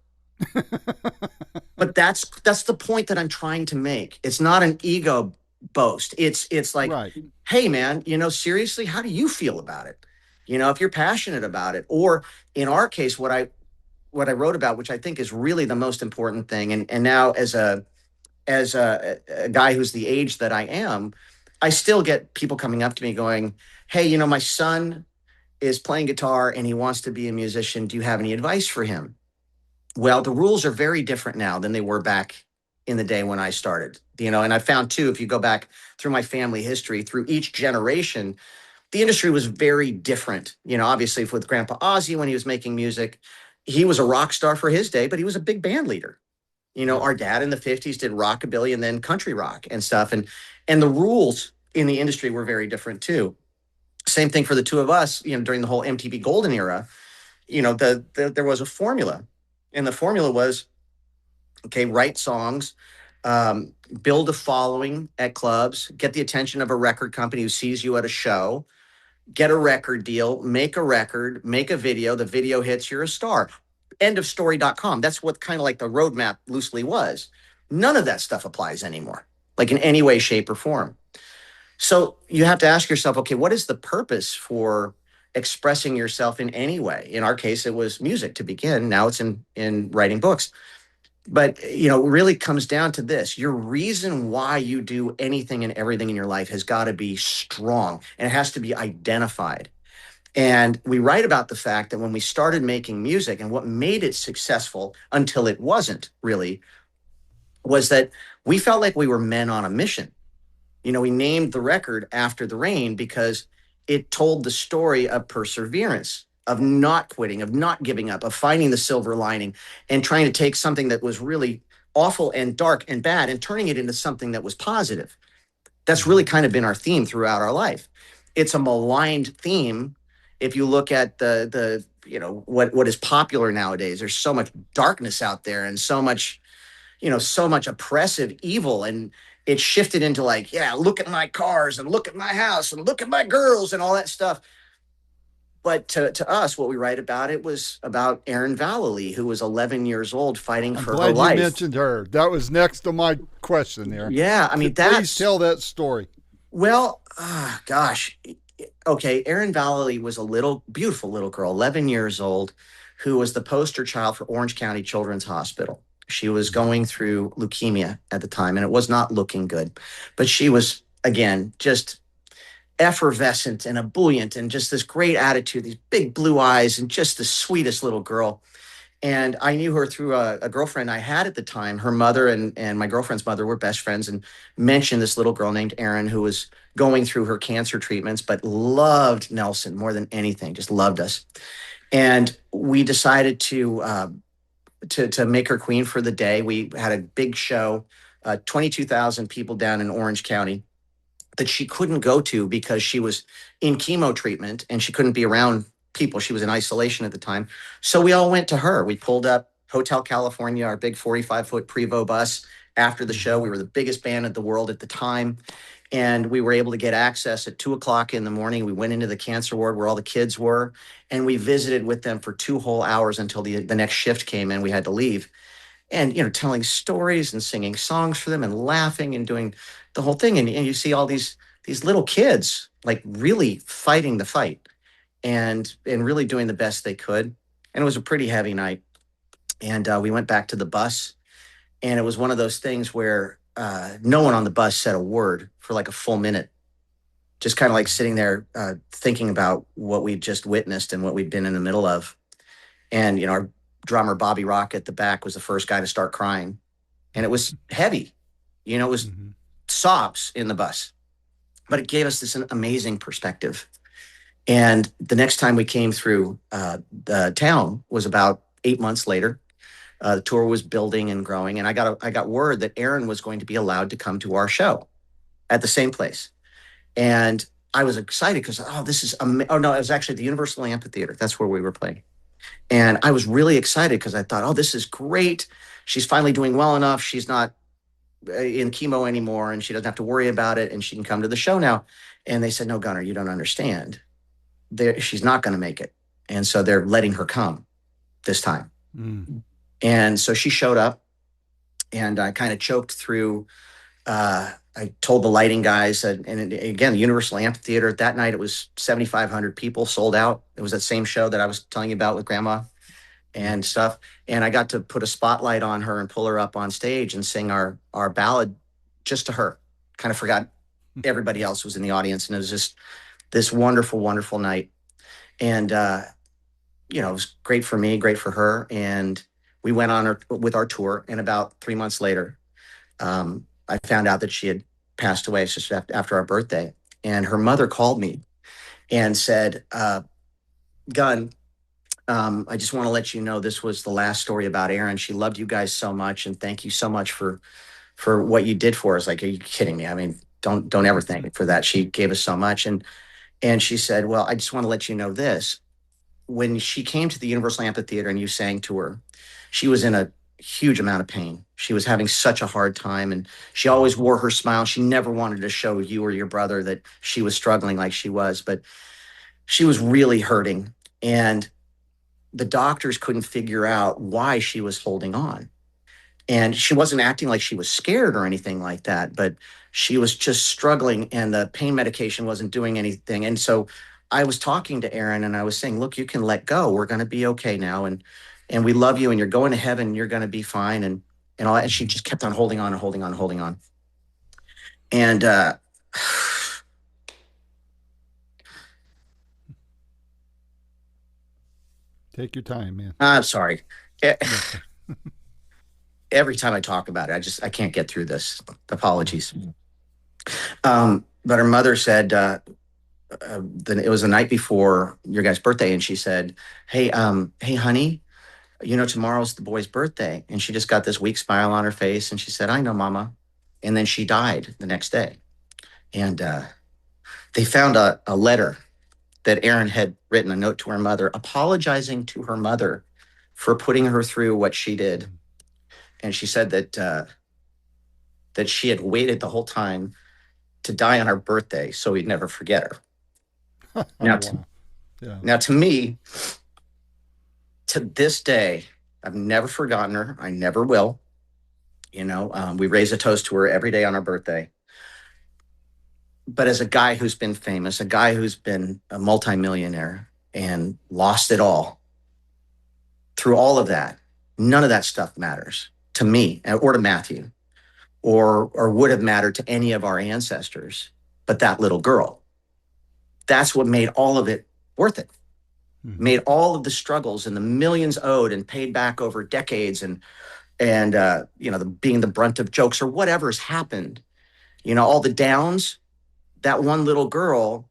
But that's the point that I'm trying to make. It's not an ego boast. It's like, right. Hey man, seriously, how do you feel about it? If you're passionate about it, or in our case, what I wrote about, which I think is really the most important thing. And now as a guy who's the age that I am, I still get people coming up to me going, "Hey, my son is playing guitar and he wants to be a musician. Do you have any advice for him?" Well, the rules are very different now than they were back in the day when I started, and I found too, if you go back through my family history, through each generation, the industry was very different. Obviously with Grandpa Ozzy, when he was making music, he was a rock star for his day, but he was a big band leader. Our dad in the 50s did rockabilly and then country rock and stuff. And the rules in the industry were very different too. Same thing for the two of us, during the whole MTV Golden era, there was a formula. And the formula was, okay, write songs, build a following at clubs, get the attention of a record company who sees you at a show, get a record deal, make a video. The video hits, you're a star. Endofstory.com. That's what kind of like the roadmap loosely was. None of that stuff applies anymore, like in any way, shape, or form. So you have to ask yourself, okay, what is the purpose for expressing yourself in any way? In our case, it was music to begin. Now it's in writing books. But, it really comes down to this. Your reason why you do anything and everything in your life has got to be strong, and it has to be identified. And we write about the fact that when we started making music, and what made it successful until it wasn't really, was that we felt like we were men on a mission. We named the record After the Rain because it told the story of perseverance, of not quitting, of not giving up, of finding the silver lining and trying to take something that was really awful and dark and bad and turning it into something that was positive. That's really kind of been our theme throughout our life. It's a maligned theme. If you look at the what is popular nowadays, there's so much darkness out there and so much oppressive evil, and it's shifted into like, yeah, look at my cars and look at my house and look at my girls and all that stuff. But to us, what we write about, it was about Erin Vallely, who was 11 years old fighting for her life. I'm glad you mentioned her. That was next to my question there. Yeah, I mean, please tell that story. Well, gosh. Okay, Erin Vallely was a beautiful little girl, 11 years old, who was the poster child for Orange County Children's Hospital. She was going through leukemia at the time, and it was not looking good. But she was, again, just effervescent and ebullient and just this great attitude, these big blue eyes, and just the sweetest little girl. And I knew her through a girlfriend I had at the time. Her mother and my girlfriend's mother were best friends, and mentioned this little girl named Erin who was going through her cancer treatments, but loved Nelson more than anything, just loved us. And we decided to make her queen for the day. We had a big show, 22,000 people down in Orange County that she couldn't go to because she was in chemo treatment and she couldn't be around people. She was in isolation at the time. So we all went to her. We pulled up Hotel California, our big 45-foot Prevost bus after the show. We were the biggest band in the world at the time. And we were able to get access at 2:00 in the morning. We went into the cancer ward where all the kids were, and we visited with them for 2 whole hours until the next shift came and we had to leave. And, telling stories and singing songs for them and laughing and doing the whole thing. And you see all these little kids like really fighting the fight and really doing the best they could. And it was a pretty heavy night. And we went back to the bus, and it was one of those things where no one on the bus said a word for like a full minute, just kind of like sitting there thinking about what we'd just witnessed and what we'd been in the middle of. And, our drummer, Bobby Rock at the back, was the first guy to start crying. And it was heavy. It was sobs in the bus. But it gave us this amazing perspective. And the next time we came through the town was about 8 months later. The tour was building and growing, and I got word that Aaron was going to be allowed to come to our show at the same place. And I was excited because, this is oh no, it was actually the Universal Amphitheater. That's where we were playing. And I was really excited because I thought, this is great. She's finally doing well enough. She's not in chemo anymore, and she doesn't have to worry about it, and she can come to the show now. And they said, no, Gunnar, you don't understand. She's not going to make it. And so they're letting her come this time. And so she showed up, and I kind of choked through. I told the lighting guys, and again, the Universal Amphitheater, that night it was 7,500 people, sold out. It was that same show that I was telling you about with Grandma and stuff. And I got to put a spotlight on her and pull her up on stage and sing our ballad just to her. Kind of forgot everybody else was in the audience. And it was just this wonderful, wonderful night. And, it was great for me, great for her. And we went on with our tour. And about 3 months later, I found out that she had passed away just after our birthday. And her mother called me and said, Gun, I just want to let you know this was the last story about Erin. She loved you guys so much, and thank you so much for what you did for us. Like, are you kidding me? I mean, don't ever thank me for that. She gave us so much. And she said, well, I just want to let you know this. When she came to the Universal Amphitheater and you sang to her, she was in a huge amount of pain. She was having such a hard time, and she always wore her smile. She never wanted to show you or your brother that she was struggling like she was, but she was really hurting. And the doctors couldn't figure out why she was holding on. And she wasn't acting like she was scared or anything like that, but she was just struggling, and the pain medication wasn't doing anything. And so I was talking to Erin, and I was saying, look, you can let go. We're going to be okay now. And we love you, and you're going to heaven. You're going to be fine. And all that. And she just kept on holding on and holding on and holding on. And, take your time, man. I'm sorry. Every time I talk about it, I can't get through this. Apologies. But her mother said, it was the night before your guy's birthday, and she said, hey, honey, tomorrow's the boy's birthday. And she just got this weak smile on her face, and she said, I know, Mama. And then she died the next day. And they found a letter that Erin had written, a note to her mother, apologizing to her mother for putting her through what she did. And she said that she had waited the whole time to die on her birthday so he'd never forget her. Now, to me, to this day, I've never forgotten her. I never will. We raise a toast to her every day on our birthday. But as a guy who's been famous, a guy who's been a multimillionaire and lost it all, through all of that, none of that stuff matters to me or to Matthew or would have mattered to any of our ancestors, but that little girl. That's what made all of it worth it. Made all of the struggles and the millions owed and paid back over decades and being the brunt of jokes or whatever's happened, all the downs, that one little girl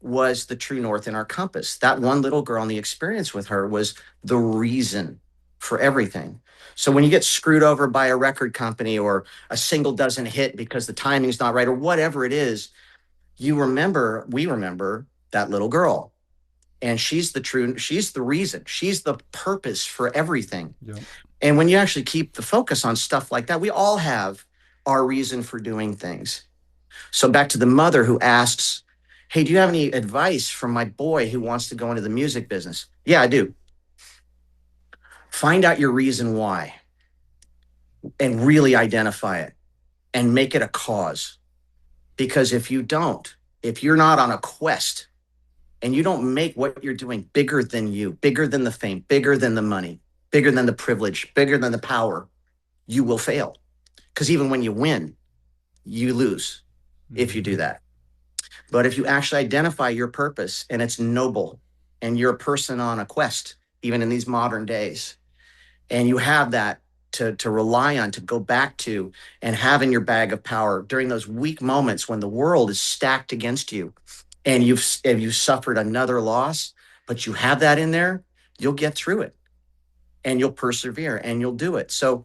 was the true north in our compass. That one little girl and the experience with her was the reason for everything. So when you get screwed over by a record company or a single doesn't hit because the timing's not right or whatever it is, we remember that little girl. And she's the reason, she's the purpose for everything. Yep. And when you actually keep the focus on stuff like that, we all have our reason for doing things. So back to the mother who asks, hey, do you have any advice from my boy who wants to go into the music business? Yeah, I do. Find out your reason why and really identify it and make it a cause. Because if you're not on a quest and you don't make what you're doing bigger than you, bigger than the fame, bigger than the money, bigger than the privilege, bigger than the power, you will fail. Because even when you win, you lose if you do that. But if you actually identify your purpose and it's noble and you're a person on a quest, even in these modern days. And you have that to rely on, to go back to, and have in your bag of power during those weak moments when the world is stacked against you and you've suffered another loss, but you have that in there, you'll get through it and you'll persevere and you'll do it. So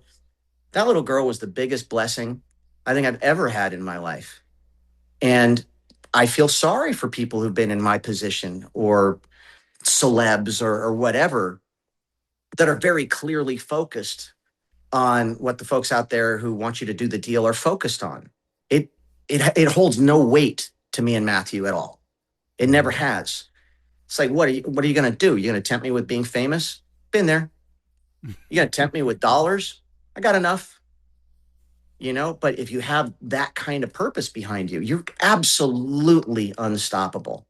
that little girl was the biggest blessing I think I've ever had in my life. And I feel sorry for people who've been in my position, or celebs, or whatever, that are very clearly focused on what the folks out there who want you to do the deal are focused on. It holds no weight to me and Matthew at all. It never has. It's like, what are you going to do? You're going to tempt me with being famous? Been there. You going to tempt me with dollars? I got enough. But if you have that kind of purpose behind you, you're absolutely unstoppable.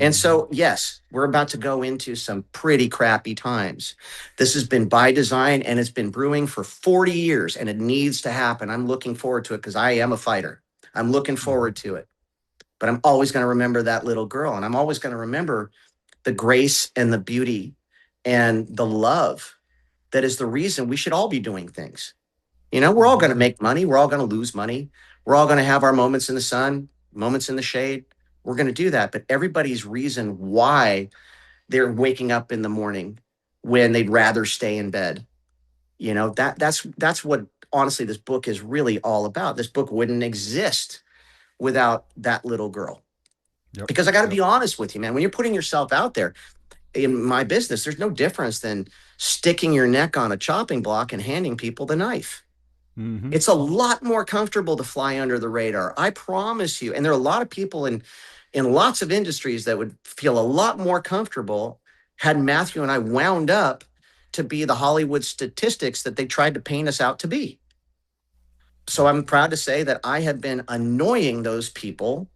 And so, yes, we're about to go into some pretty crappy times. This has been by design, and it's been brewing for 40 years, and it needs to happen. I'm looking forward to it because I am a fighter. I'm looking forward to it. But I'm always going to remember that little girl, and I'm always going to remember the grace and the beauty and the love that is the reason we should all be doing things. We're all going to make money. We're all going to lose money. We're all going to have our moments in the sun, moments in the shade. We're going to do that. But everybody's reason why they're waking up in the morning when they'd rather stay in bed, that's what, honestly, this book is really all about. This book wouldn't exist without that little girl. Yep. Because I got to be honest with you, man, when you're putting yourself out there in my business, there's no difference than sticking your neck on a chopping block and handing people the knife. Mm-hmm. It's a lot more comfortable to fly under the radar. I promise you. And there are a lot of people in lots of industries that would feel a lot more comfortable had Matthew and I wound up to be the Hollywood statistics that they tried to paint us out to be. So I'm proud to say that I have been annoying those people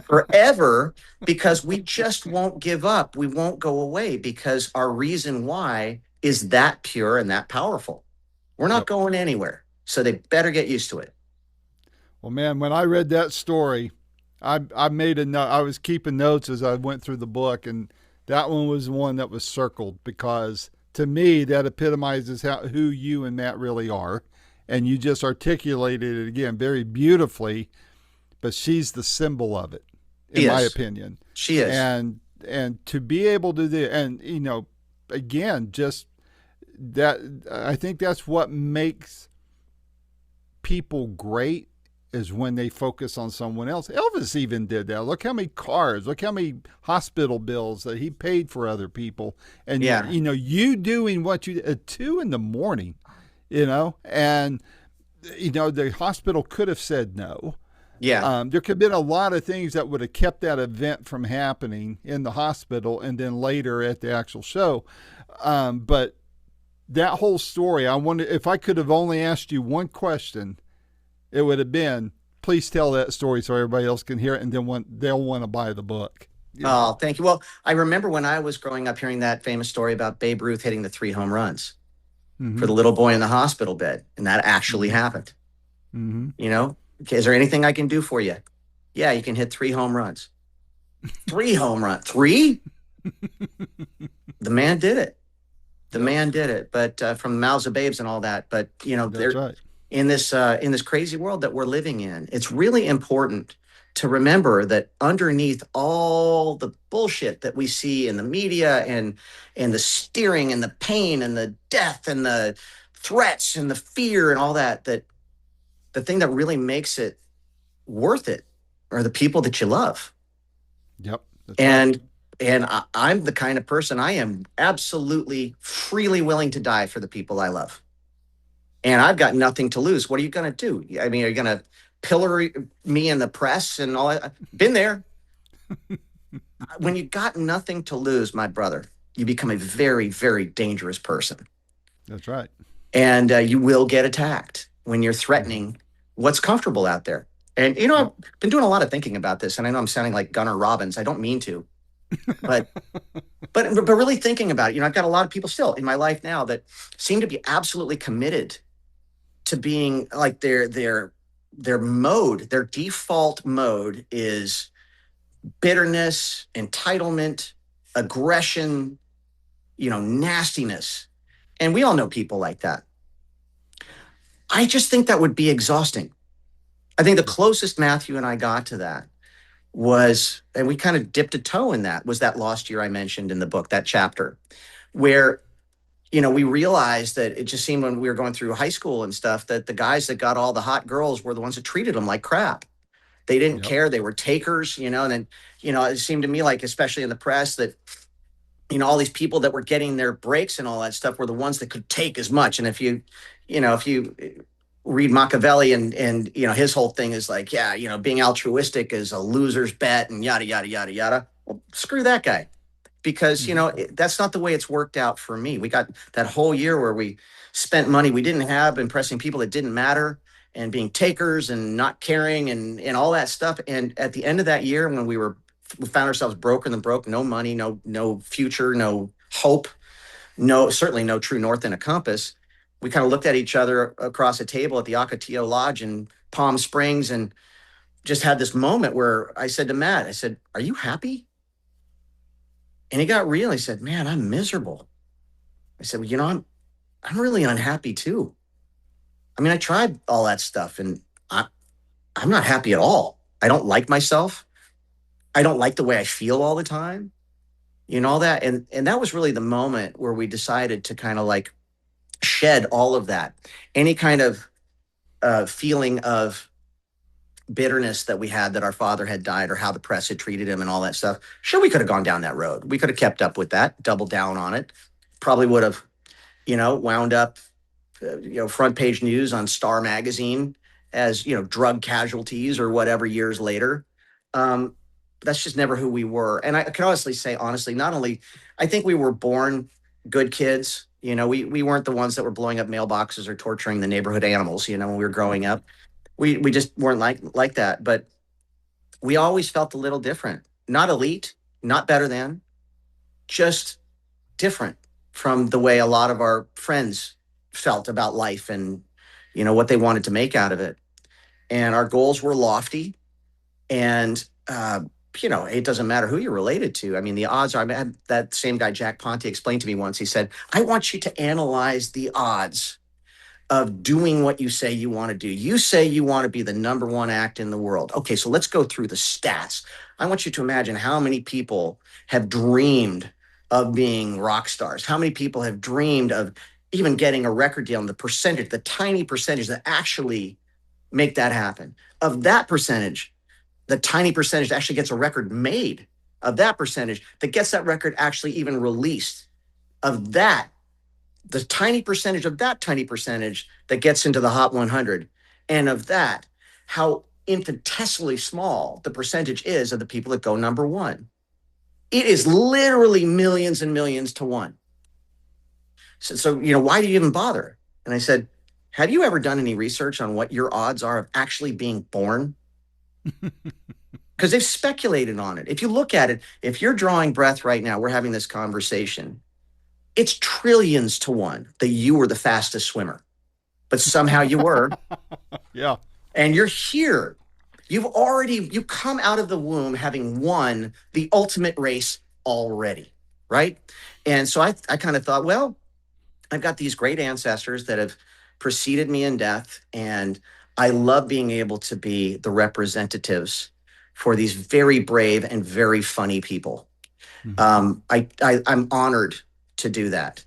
forever because we just won't give up. We won't go away because our reason why is that pure and that powerful. We're not going anywhere. So they better get used to it. Well, man, when I read that story, I made a note. I was keeping notes as I went through the book, and that one was the one that was circled because to me that epitomizes who you and Matt really are, and you just articulated it again very beautifully. But she's the symbol of it, in my opinion. She is, and to be able to do, and again, just that. I think that's what makes people great, is when they focus on someone else. Elvis even did that. Look how many cars, look how many hospital bills that he paid for other people. And, you doing what you did at 2 a.m, and, the hospital could have said no. Yeah. There could have been a lot of things that would have kept that event from happening in the hospital and then later at the actual show. But that whole story, I wonder if I could have only asked you one question, it would have been, please tell that story so everybody else can hear it, and then they'll want to buy the book. Oh, thank you. Well, I remember when I was growing up hearing that famous story about Babe Ruth hitting the 3 home runs for the little boy in the hospital bed, and that actually happened. Okay, is there anything I can do for you? Yeah, you can hit 3 home runs. 3 home runs. 3? The man did it. The man did it. But from the mouths of babes and all that. But that's right. In this crazy world that we're living in, it's really important to remember that underneath all the bullshit that we see in the media and the steering and the pain and the death and the threats and the fear and all that, that the thing that really makes it worth it are the people that you love. Yep. And I'm the kind of person, I am absolutely freely willing to die for the people I love. And I've got nothing to lose. What are you going to do? I mean, are you going to pillory me in the press and all that? Been there. When you got nothing to lose, my brother, you become a very, very dangerous person. That's right. And you will get attacked when you're threatening what's comfortable out there. And, I've been doing a lot of thinking about this, and I know I'm sounding like Gunnar Robbins. I don't mean to. But really thinking about it, I've got a lot of people still in my life now that seem to be absolutely committed to being like their mode, their default mode is bitterness, entitlement, aggression, nastiness. And we all know people like that. I just think that would be exhausting. I think the closest Matthew and I got to that was, and we kind of dipped a toe in that, was that lost year I mentioned in the book, that chapter, where, we realized that it just seemed when we were going through high school and stuff that the guys that got all the hot girls were the ones that treated them like crap. They didn't care. They were takers, and then, it seemed to me like, especially in the press, that, all these people that were getting their breaks and all that stuff were the ones that could take as much. And if you read Machiavelli and his whole thing is like, yeah, being altruistic is a loser's bet and yada, yada, yada, yada. Well, screw that guy. Because, that's not the way it's worked out for me. We got that whole year where we spent money we didn't have, impressing people that didn't matter, and being takers and not caring and all that stuff. And at the end of that year, when we found ourselves broken and broke, no money, no future, no hope, certainly no true north and a compass, we kind of looked at each other across a table at the Ocotillo Lodge in Palm Springs and just had this moment where I said to Matt, I said, "Are you happy?" And he got real. He said, "Man, I'm miserable." I said, "Well, I'm really unhappy too. I mean, I tried all that stuff and I'm not happy at all. I don't like myself. I don't like the way I feel all the time, all that." And that was really the moment where we decided to kind of like shed all of that, any kind of feeling of bitterness that we had that our father had died or how the press had treated him and all that stuff. Sure, we could have gone down that road. We could have kept up with that, doubled down on it. Probably would have, wound up, front page news on Star Magazine as, drug casualties or whatever years later. That's just never who we were. And I can honestly say, not only, I think we were born good kids. We weren't the ones that were blowing up mailboxes or torturing the neighborhood animals, when we were growing up. We just weren't like that. But we always felt a little different. Not elite, not better than, just different from the way a lot of our friends felt about life and, what they wanted to make out of it. And our goals were lofty. And, it doesn't matter who you're related to. I mean, the odds are, I had that same guy, Jack Ponte, explained to me once. He said, "I want you to analyze the odds of doing what you say you want to do. You say you want to be the number one act in the world. Okay, so let's go through the stats. I want you to imagine how many people have dreamed of being rock stars, how many people have dreamed of even getting a record deal, and the percentage, the tiny percentage that actually make that happen. Of that percentage, the tiny percentage that actually gets a record made, of that percentage that gets that record actually even released, of that, the tiny percentage of that tiny percentage that gets into the Hot 100, and of that, how infinitesimally small the percentage is of the people that go number one. It is literally millions and millions to one. So why do you even bother?" And I said, "Have you ever done any research on what your odds are of actually being born?" Because they've speculated on it. If you look at it, if you're drawing breath right now, we're having this conversation, it's trillions to one that you were the fastest swimmer, but somehow you were. Yeah. And you're here. You come out of the womb having won the ultimate race already, right? And so I kind of thought, well, I've got these great ancestors that have preceded me in death, and I love being able to be the representatives for these very brave and very funny people. I'm honored to do that.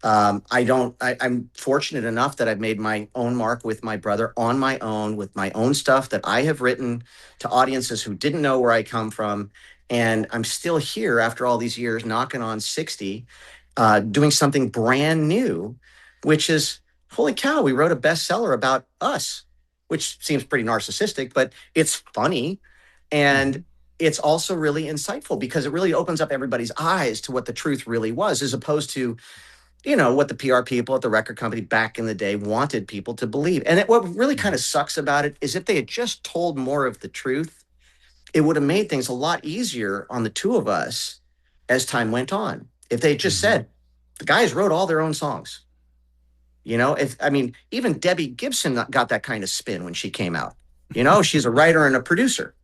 I'm fortunate enough that I've made my own mark with my brother on my own, with my own stuff that I have written to audiences who didn't know where I come from. And I'm still here after all these years, knocking on 60, doing something brand new, which is, holy cow, we wrote a bestseller about us, which seems pretty narcissistic, but it's funny. And it's also really insightful because it really opens up everybody's eyes to what the truth really was, as opposed to, what the PR people at the record company back in the day wanted people to believe. And what really kind of sucks about it is if they had just told more of the truth, it would have made things a lot easier on the two of us as time went on. If they just said, the guys wrote all their own songs. Even Debbie Gibson got that kind of spin when she came out. She's a writer and a producer.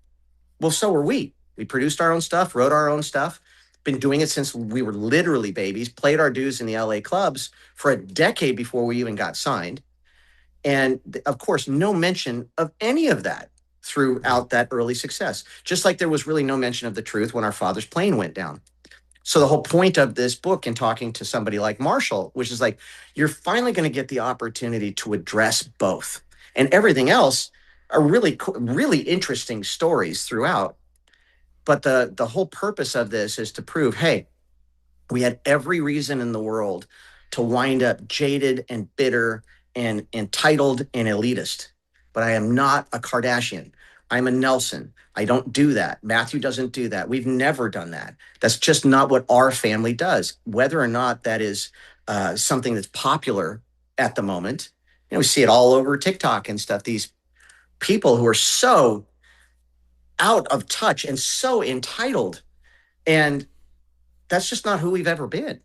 Well, so were we. We produced our own stuff, wrote our own stuff. been doing it since we were literally babies, played our dues in the LA clubs for a decade before we even got signed. And of course, no mention of any of that throughout that early success, just like there was really no mention of the truth when our father's plane went down. So the whole point of this book and talking to somebody like Marshall, which is like, you're finally going to get the opportunity to address both, and everything else are really interesting stories throughout. But the whole purpose of this is to prove, hey, we had every reason in the world to wind up jaded and bitter and entitled and elitist. But I am not a Kardashian. I'm a Nelson. I don't do that. Matthew doesn't do that. We've never done that. That's just not what our family does. Whether or not that is something that's popular at the moment, we see it all over TikTok and stuff. These people who are so out of touch and so entitled. And that's just not who we've ever been.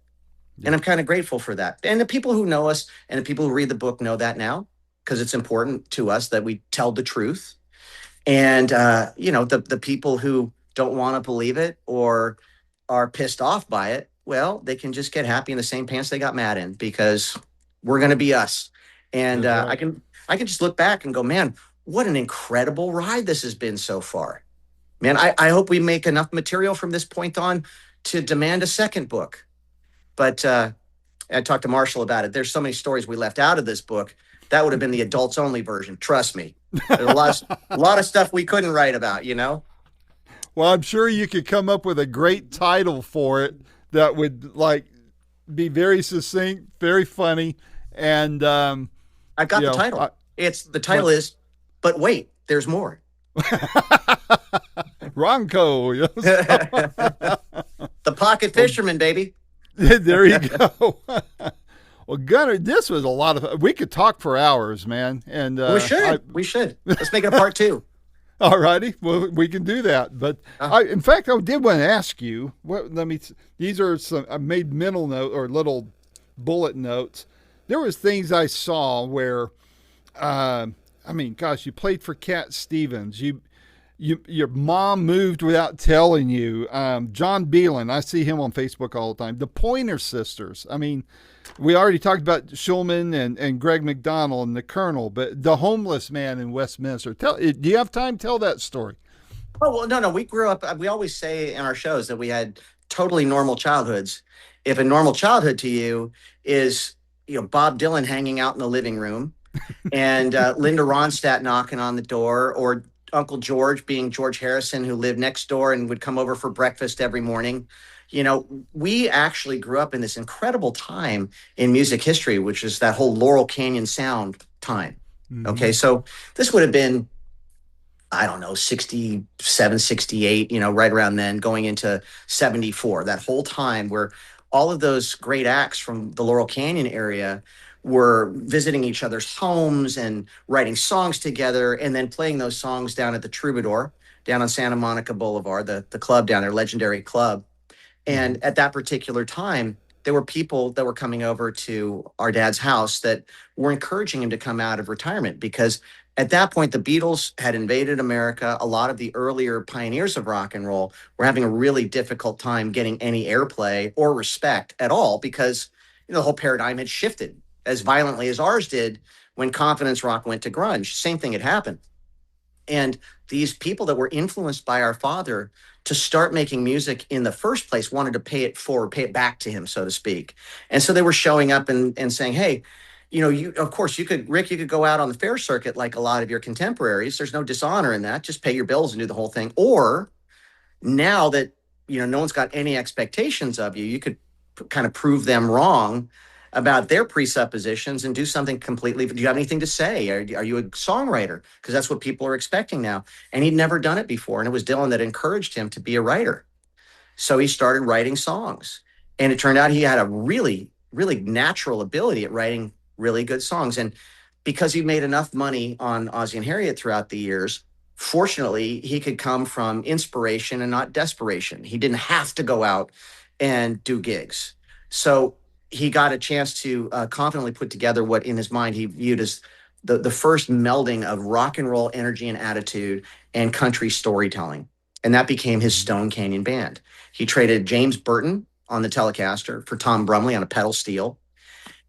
Yeah. And I'm kind of grateful for that. And the people who know us and the people who read the book know that now, because it's important to us that we tell the truth. And, the people who don't want to believe it or are pissed off by it, well, they can just get happy in the same pants they got mad in, because we're going to be us. And right. I can just look back and go, man, what an incredible ride this has been so far. Man, I hope we make enough material from this point on to demand a second book. But I talked to Marshall about it. There's so many stories we left out of this book. That would have been the adults only version. Trust me. There's a lot of stuff we couldn't write about, Well, I'm sure you could come up with a great title for it that would be very succinct, very funny. And I got the title. The title is, but wait, there's more. Ronco. Yes. The Pocket Fisherman, baby. There you go. Well, Gunnar, this was a lot of fun. We could talk for hours, man. And we should. Let's make it a part 2. All righty. Well, we can do that. But in fact, I did want to ask you. These are some. I made mental note or little bullet notes. There was things I saw where, you played for Cat Stevens. Your mom moved without telling you. John Beelan, I see him on Facebook all the time. The Pointer Sisters. We already talked about Shulman and Greg McDonald and the Colonel, but the homeless man in Westminster. Do you have time? Tell that story. Oh, well, no. We grew up, we always say in our shows that we had totally normal childhoods. If a normal childhood to you is, Bob Dylan hanging out in the living room and Linda Ronstadt knocking on the door, or Uncle George being George Harrison, who lived next door and would come over for breakfast every morning. We actually grew up in this incredible time in music history, which is that whole Laurel Canyon sound time. Mm-hmm. Okay. So this would have been, 67, 68, right around then, going into 74, that whole time where all of those great acts from the Laurel Canyon area were visiting each other's homes and writing songs together, and then playing those songs down at the Troubadour down on Santa Monica Boulevard, the club down there, legendary club. And at that particular time, there were people that were coming over to our dad's house that were encouraging him to come out of retirement, because at that point, the Beatles had invaded America. A lot of the earlier pioneers of rock and roll were having a really difficult time getting any airplay or respect at all, because the whole paradigm had shifted as violently as ours did when confidence rock went to grunge. Same thing had happened. And these people that were influenced by our father to start making music in the first place wanted to pay it back to him, so to speak. And so they were showing up and saying, hey, Rick, you could go out on the fair circuit like a lot of your contemporaries. There's no dishonor in that. Just pay your bills and do the whole thing. Or now that, no one's got any expectations of you, you could kind of prove them wrong about their presuppositions and do something completely. Do you have anything to say? Are you a songwriter? Because that's what people are expecting now. And he'd never done it before. And it was Dylan that encouraged him to be a writer. So he started writing songs. And it turned out he had a really, really natural ability at writing really good songs. And because he made enough money on Ozzie and Harriet throughout the years, fortunately, he could come from inspiration and not desperation. He didn't have to go out and do gigs. So he got a chance to confidently put together what in his mind he viewed as the first melding of rock and roll energy and attitude and country storytelling. and that became his Mhm. Stone Canyon Band. He traded James Burton on the Telecaster for Tom Brumley on a pedal steel,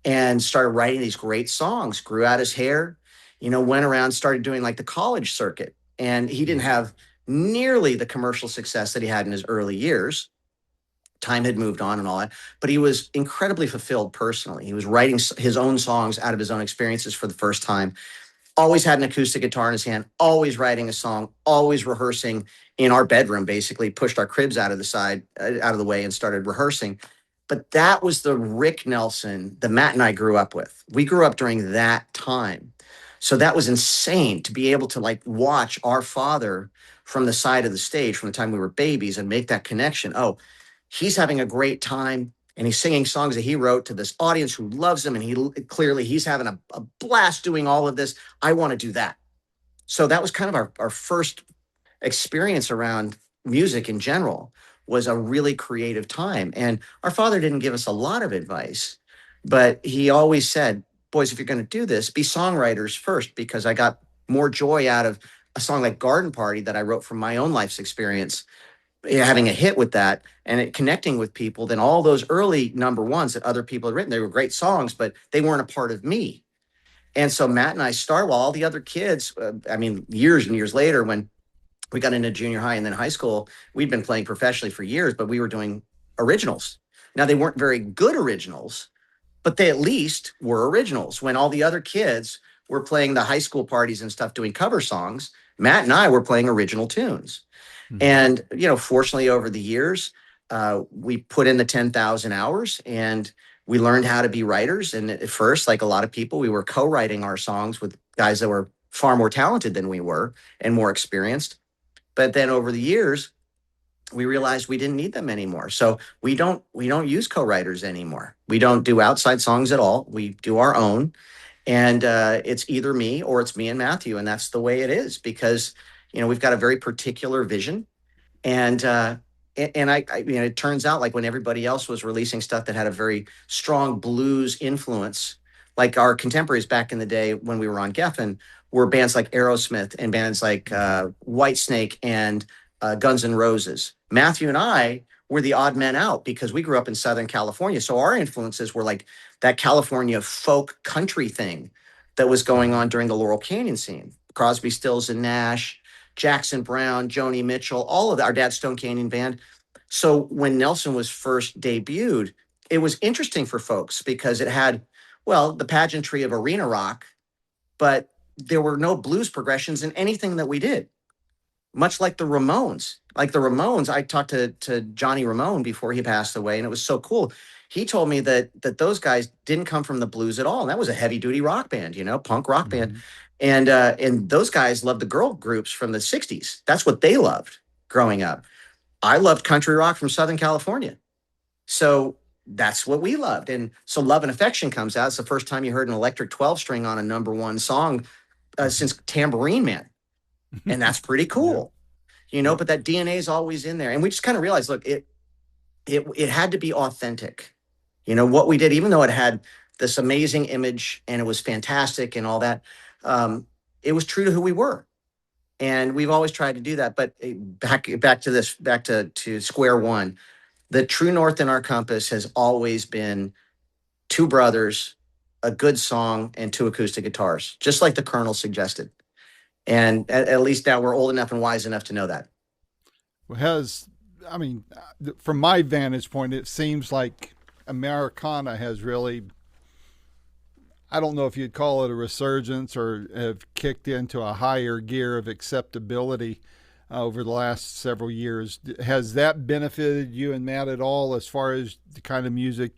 and started writing these great songs, grew out his hair, went around, started doing like the college circuit. And he didn't Mhm. have nearly the commercial success that he had in his early years. Time had moved on and all that, but he was incredibly fulfilled personally. He was writing his own songs out of his own experiences for the first time, always had an acoustic guitar in his hand, always writing a song, always rehearsing in our bedroom, basically pushed our cribs out of the way and started rehearsing. But that was the Rick Nelson that Matt and I grew up with. We grew up during that time. So that was insane to be able to like watch our father from the side of the stage from the time we were babies and make that connection. Oh, he's having a great time and he's singing songs that he wrote to this audience who loves him, and he's having a blast doing all of this. I want to do that. So that was kind of our first experience around music in general, was a really creative time. And our father didn't give us a lot of advice, but he always said, boys, if you're going to do this, be songwriters first, because I got more joy out of a song like Garden Party that I wrote from my own life's experience, having a hit with that and it connecting with people, than all those early number ones that other people had written. They were great songs, but they weren't a part of me. And so Matt and I started, while all the other kids, years and years later, when we got into junior high and then high school, we'd been playing professionally for years, but we were doing originals. Now, they weren't very good originals, but they at least were originals. When all the other kids were playing the high school parties and stuff doing cover songs, Matt and I were playing original tunes. Mhm. And, fortunately, over the years, we put in the 10,000 hours and we learned how to be writers. And at first, like a lot of people, we were co-writing our songs with guys that were far more talented than we were and more experienced. But then over the years, we realized we didn't need them anymore. So we don't use co-writers anymore. We don't do outside songs at all. We do our own, and it's either me or it's me and Matthew, and that's the way it is, because we've got a very particular vision. And it turns out, like when everybody else was releasing stuff that had a very strong blues influence, like our contemporaries back in the day when we were on Geffen, were bands like Aerosmith and bands like Mhm. Whitesnake and Guns N' Roses. Matthew and I were the odd men out because we grew up in Southern California, so our influences were like that California folk country thing that was going Mhm. on during the Laurel Canyon scene. Crosby, Stills and Nash, Jackson Brown, Joni Mitchell, all of our dad's Stone Canyon Band. So when Nelson was first debuted, it was interesting for folks because it had, well, the pageantry of arena rock, but there were no blues progressions in anything that we did, much like the Ramones. Like the Ramones, I talked to Johnny Ramone before he passed away, and it was so cool. He told me that those guys didn't come from the blues at all, and that was a heavy duty rock band, punk rock band, Mhm. and those guys loved the girl groups from the '60s. That's what they loved growing up. I loved country rock from Southern California, so that's what we loved. And so Love and Affection comes out. It's the first time you heard an electric 12 string on a number one song Mhm. since Tambourine Man, and that's pretty Yeah. cool. Yep. But that DNA is always in there. And we just kind of realized, look, it had to be authentic. What we did, even though it had this amazing image and it was fantastic and all that, um, it was true to who we were. And we've always tried to do that. But back to square one. The true north in our compass has always been two brothers, a good song, and two acoustic guitars, just like the Colonel suggested. And at least now we're old enough and wise enough to know that. Has I mean, from my vantage point, it seems like Americana has really, I don't know if you'd call it a resurgence or have kicked into a higher gear of acceptability over the last several years. Has that benefited you and Matt at all as far as the kind of music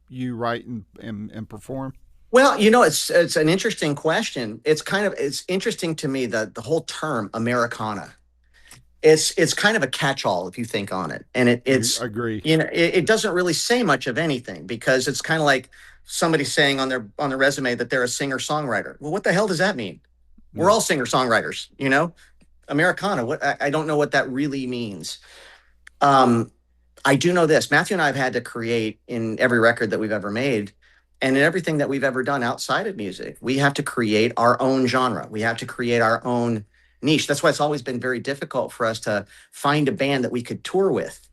you write and perform? Well, it's an interesting question. It's interesting to me that the whole term Americana, it's kind of a catch-all if you think on it, and it's Agree. it doesn't really say much of anything, because it's kind of like somebody saying on their resume that they're a singer-songwriter. Well, what the hell does that mean? We're Yeah. all singer-songwriters. Americana. What I don't know what that really means. Um, I do know this. Matthew and I have had to create in every record that we've ever made, and in everything that we've ever done outside of music. We have to create our own genre. We have to create our own niche. That's why it's always been very difficult for us to find a band that we could tour with,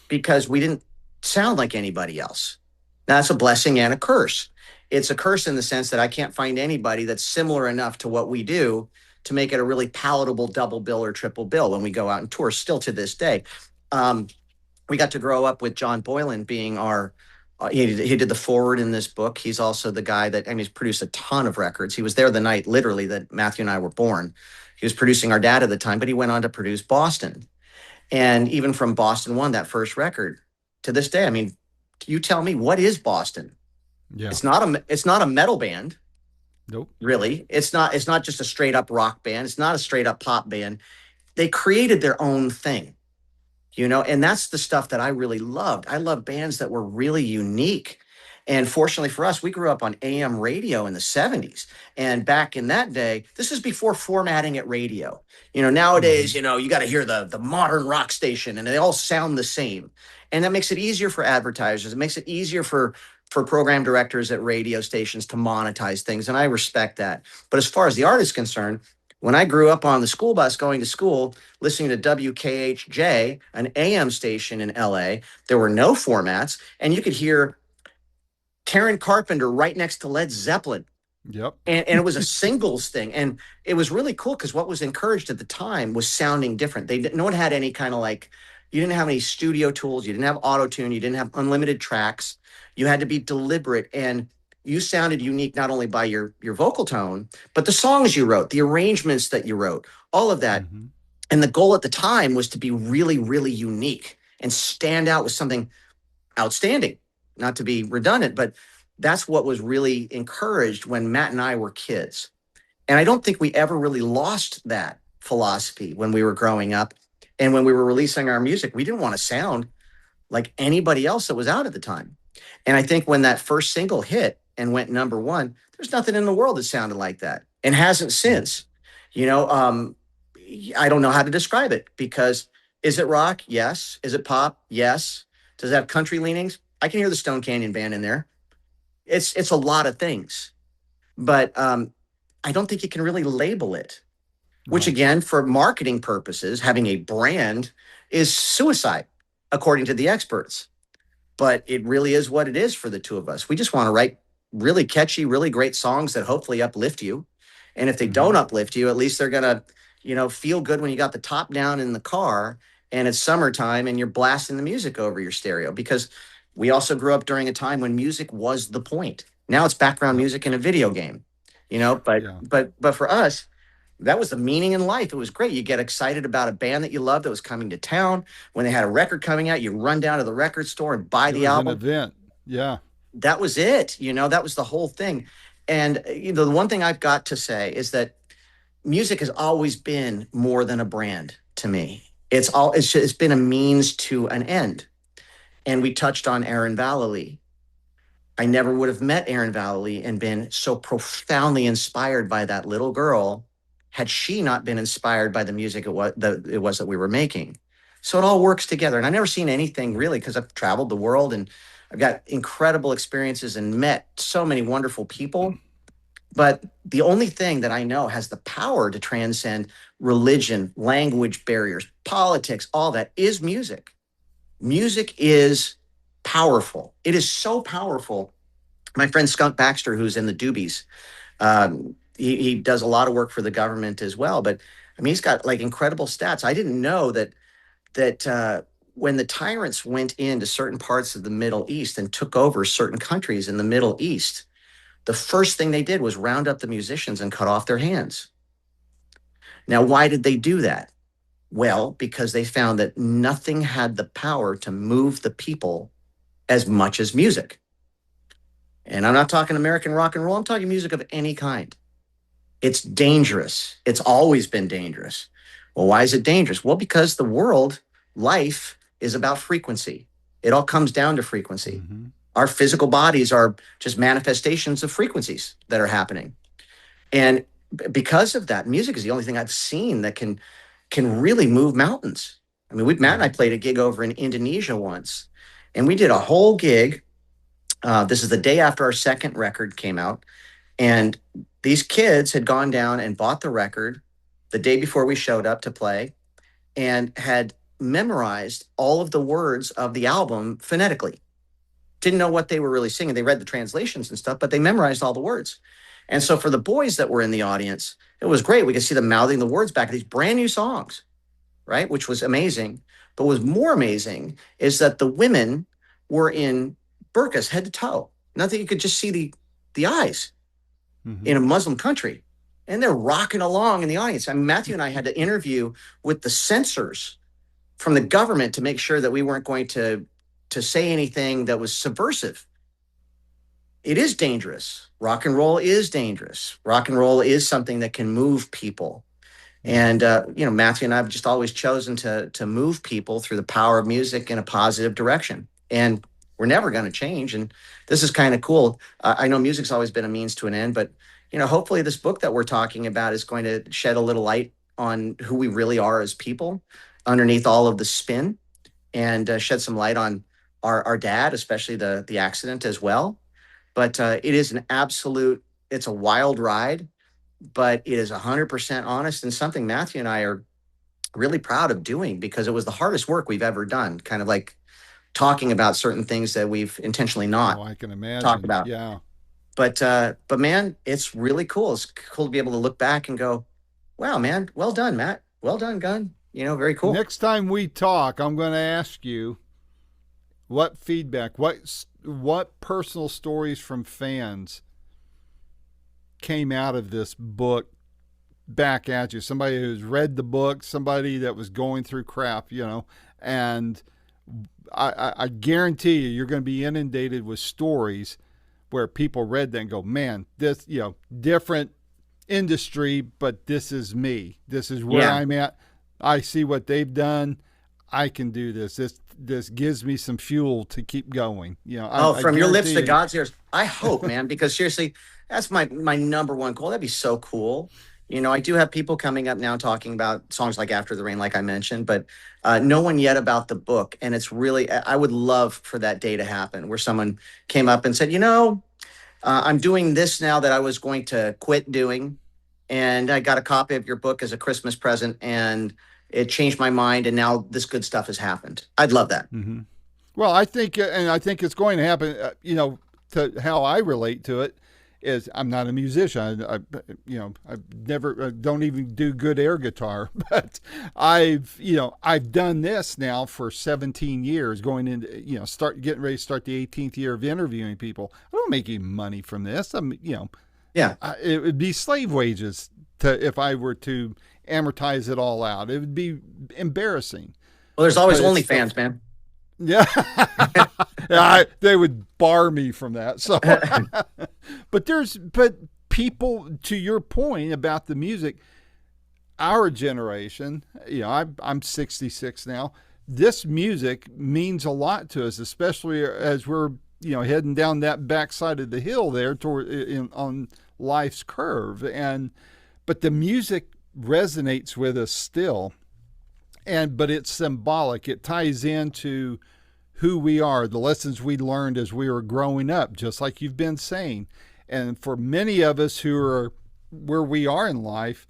because we didn't sound like anybody else. That's a blessing and a curse. It's a curse in the sense that I can't find anybody that's similar enough to what we do to make it a really palatable double bill or triple bill when we go out and tour, still to this day. Um, we got to grow up with John Boylan being our, he did the forward in this book. He's also the guy that, I mean, he's produced a ton of records. He was there the night, literally, that Matthew and I were born. He was producing our dad at the time, but he went on to produce Boston. And even from Boston One, that first record, to this day, I mean, you tell me, what is Boston? Yeah. It's not a metal band. Nope. Really. It's not just a straight up rock band. It's not a straight up pop band. They created their own thing, and that's the stuff that I really loved. I love bands that were really unique. And fortunately for us, we grew up on AM radio in the 70s. And back in that day, this is before formatting at radio. Nowadays, you got to hear the modern rock station and they all sound the same. And that makes it easier for advertisers. It makes it easier for program directors at radio stations to monetize things. And I respect that. But as far as the artist is concerned, when I grew up on the school bus going to school, listening to WKHJ, an AM station in LA, there were no formats, and you could hear Karen Carpenter right next to Led Zeppelin. Yep. And it was a singles thing. And it was really cool because what was encouraged at the time was sounding different. No one had any kind of you didn't have any studio tools. You didn't have auto-tune. You didn't have unlimited tracks. You had to be deliberate, and you sounded unique not only by your vocal tone, but the songs you wrote, the arrangements that you wrote, all of that. Mm-hmm. And the goal at the time was to be really, really unique and stand out with something outstanding. Not to be redundant, but that's what was really encouraged when Matt and I were kids. And I don't think we ever really lost that philosophy when we were growing up. And when we were releasing our music, we didn't want to sound like anybody else that was out at the time. And I think when that first single hit and went number one, there's nothing in the world that sounded like that, and hasn't since. I don't know how to describe it, because is it rock? Yes. Is it pop? Yes. Does it have country leanings? I can hear the Stone Canyon Band in there. It's a lot of things, but I don't think you can really label it, which again, for marketing purposes, having a brand is suicide, according to the experts. But it really is what it is for the two of us. We just want to write really catchy, really great songs that hopefully uplift you. And if they don't uplift you, at least they're going to, feel good when you got the top down in the car and it's summertime and you're blasting the music over your stereo. Because we also grew up during a time when music was the point. Now it's background music in a video game, but for us, that was the meaning in life. It was great. You get excited about a band that you love that was coming to town. When they had a record coming out, you run down to the record store and buy the album. An event. Yeah. That was it. That was the whole thing. And the one thing I've got to say is that music has always been more than a brand to me. It's been a means to an end. And we touched on Erin Vallely. I never would have met Erin Vallely and been so profoundly inspired by that little girl had she not been inspired by the music it was that we were making. So it all works together. And I've never seen anything really, because I've traveled the world and I've got incredible experiences and met so many wonderful people. But the only thing that I know has the power to transcend religion, language barriers, politics, all that is music. Music is powerful. It is so powerful. My friend Skunk Baxter, who's in the Doobies, he does a lot of work for the government as well. But I mean, he's got incredible stats. I didn't know that when the tyrants went into certain parts of the Middle East and took over certain countries in the Middle East, the first thing they did was round up the musicians and cut off their hands. Now, why did they do that? Well, because they found that nothing had the power to move the people as much as music. And I'm not talking American rock and roll. I'm talking music of any kind. It's dangerous. It's always been dangerous. Well, why is it dangerous? Well, because the world, life, is about frequency. It all comes down to frequency. Mm-hmm. Our physical bodies are just manifestations of frequencies that are happening. And because of that, music is the only thing I've seen that can really move mountains. I mean, Matt and I played a gig over in Indonesia once, and we did a whole gig. This is the day after our second record came out, and these kids had gone down and bought the record, the day before we showed up to play and had memorized all of the words of the album phonetically. Didn't know what they were really singing. They read the translations and stuff, but they memorized all the words. And so for the boys that were in the audience, it was great. We could see them mouthing the words back to these brand new songs, right? Which was amazing. But what was more amazing is that the women were in burqas head to toe. Not that you could just see the eyes in a Muslim country. And they're rocking along in the audience. I mean, Matthew and I had to interview with the censors from the government to make sure that we weren't going to say anything that was subversive. It is dangerous. Rock and roll is dangerous. Rock and roll is something that can move people. And, Matthew and I have just always chosen to move people through the power of music in a positive direction. And we're never going to change. And this is kind of cool. I know music's always been a means to an end, but, hopefully this book that we're talking about is going to shed a little light on who we really are as people underneath all of the spin, and shed some light on our dad, especially the accident as well. But it is it's a wild ride, but it is 100% honest, and something Matthew and I are really proud of doing, because it was the hardest work we've ever done, kind of like talking about certain things that we've intentionally not I can imagine. talked about. Yeah. But man, it's really cool. It's cool to be able to look back and go, wow, man, well done, Matt. Well done, Gun. Very cool. Next time we talk, I'm going to ask you what feedback, what personal stories from fans came out of this book back at you. Somebody who's read the book, somebody that was going through crap, and I guarantee you're going to be inundated with stories where people read that and go, man, this, different industry, but this is me. This is where I'm at. I see what they've done. I can do this. This gives me some fuel to keep going. From your lips to God's ears. I hope, man, because seriously, that's my number one goal. That'd be so cool. I do have people coming up now talking about songs like After the Rain, like I mentioned, but no one yet about the book. And it's really, I would love for that day to happen where someone came up and said, I'm doing this now that I was going to quit doing. And I got a copy of your book as a Christmas present, and it changed my mind. And now this good stuff has happened. I'd love that. Mm-hmm. Well, I think it's going to happen, to how I relate to it. Is I'm not a musician. I never don't even do good air guitar, but I've done this now for 17 years, going into getting ready to start the 18th year of interviewing people. I don't make any money from this. It would be slave wages if I were to amortize it all out. It would be embarrassing. Well, there's always OnlyFans, man. Yeah. They would bar me from that. So, but people, to your point about the music, our generation, I'm 66 now. This music means a lot to us, especially as we're, heading down that backside of the hill there on life's curve. But the music resonates with us still. But it's symbolic. It ties into who we are, the lessons we learned as we were growing up, just like you've been saying. And for many of us who are where we are in life,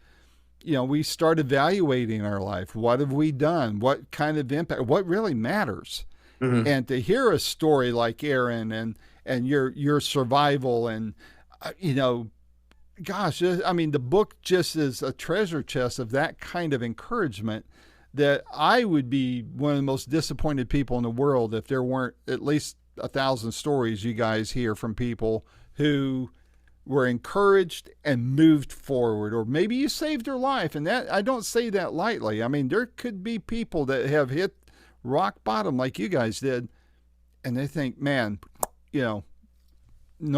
we start evaluating our life. What have we done? What kind of impact? What really matters? Mm-hmm. And to hear a story like Aaron and your survival and, gosh, I mean, the book just is a treasure chest of that kind of encouragement that I would be one of the most disappointed people in the world if there weren't at least 1,000 stories you guys hear from people who were encouraged and moved forward, or maybe you saved their life. And that, I don't say that lightly. I mean, there could be people that have hit rock bottom like you guys did, and they think, man, no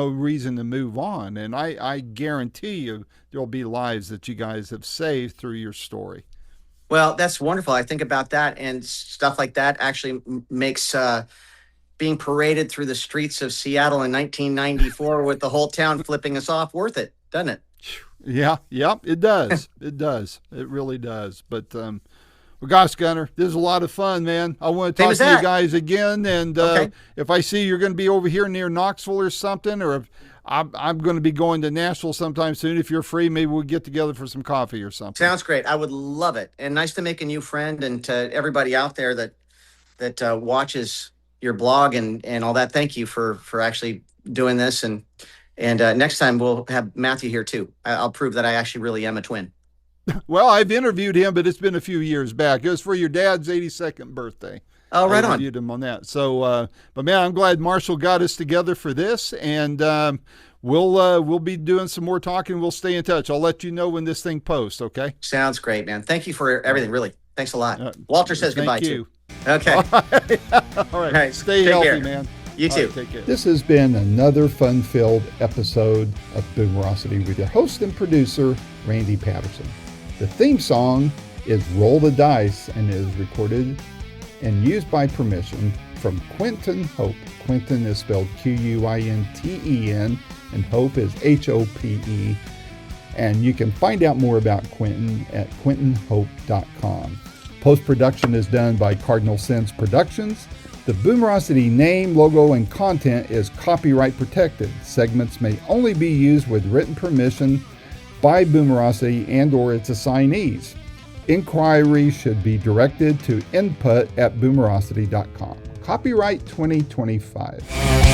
reason to move on. And I guarantee you there'll be lives that you guys have saved through your story. Well, that's wonderful. I think about that, and stuff like that actually makes being paraded through the streets of Seattle in 1994 with the whole town flipping us off worth it, doesn't it? Yeah, it does. It does. It really does. But, well, gosh, Gunnar, this is a lot of fun, man. I want to talk to you guys again, and if I see you're going to be over here near Knoxville or something, or if I'm going to be going to Nashville sometime soon. If you're free, maybe we'll get together for some coffee or something. Sounds great. I would love it. And nice to make a new friend, and to everybody out there that watches your blog and all that. Thank you for actually doing this. And next time we'll have Matthew here too. I'll prove that I actually really am a twin. Well, I've interviewed him, but it's been a few years back. It was for your dad's 82nd birthday. Oh, right on. I interviewed him on that. So, but man, I'm glad Marshall got us together for this, and we'll be doing some more talking. We'll stay in touch. I'll let you know when this thing posts. Okay. Sounds great, man. Thank you for everything. Really, thanks a lot. Walter says goodbye too. Okay. All right. Stay healthy, care. Man. You too. Right, take care. This has been another fun-filled episode of Boomerocity with your host and producer, Randy Patterson. The theme song is Roll the Dice and is recorded and used by permission from Quinton Hope. Quinton is spelled Quinten, and Hope is Hope. And you can find out more about Quinton at quintonhope.com. Post-production is done by Cardinal Sins Productions. The Boomerocity name, logo, and content is copyright protected. Segments may only be used with written permission by Boomerocity and or its assignees. Inquiries should be directed to input@boomerocity.com. Copyright 2025.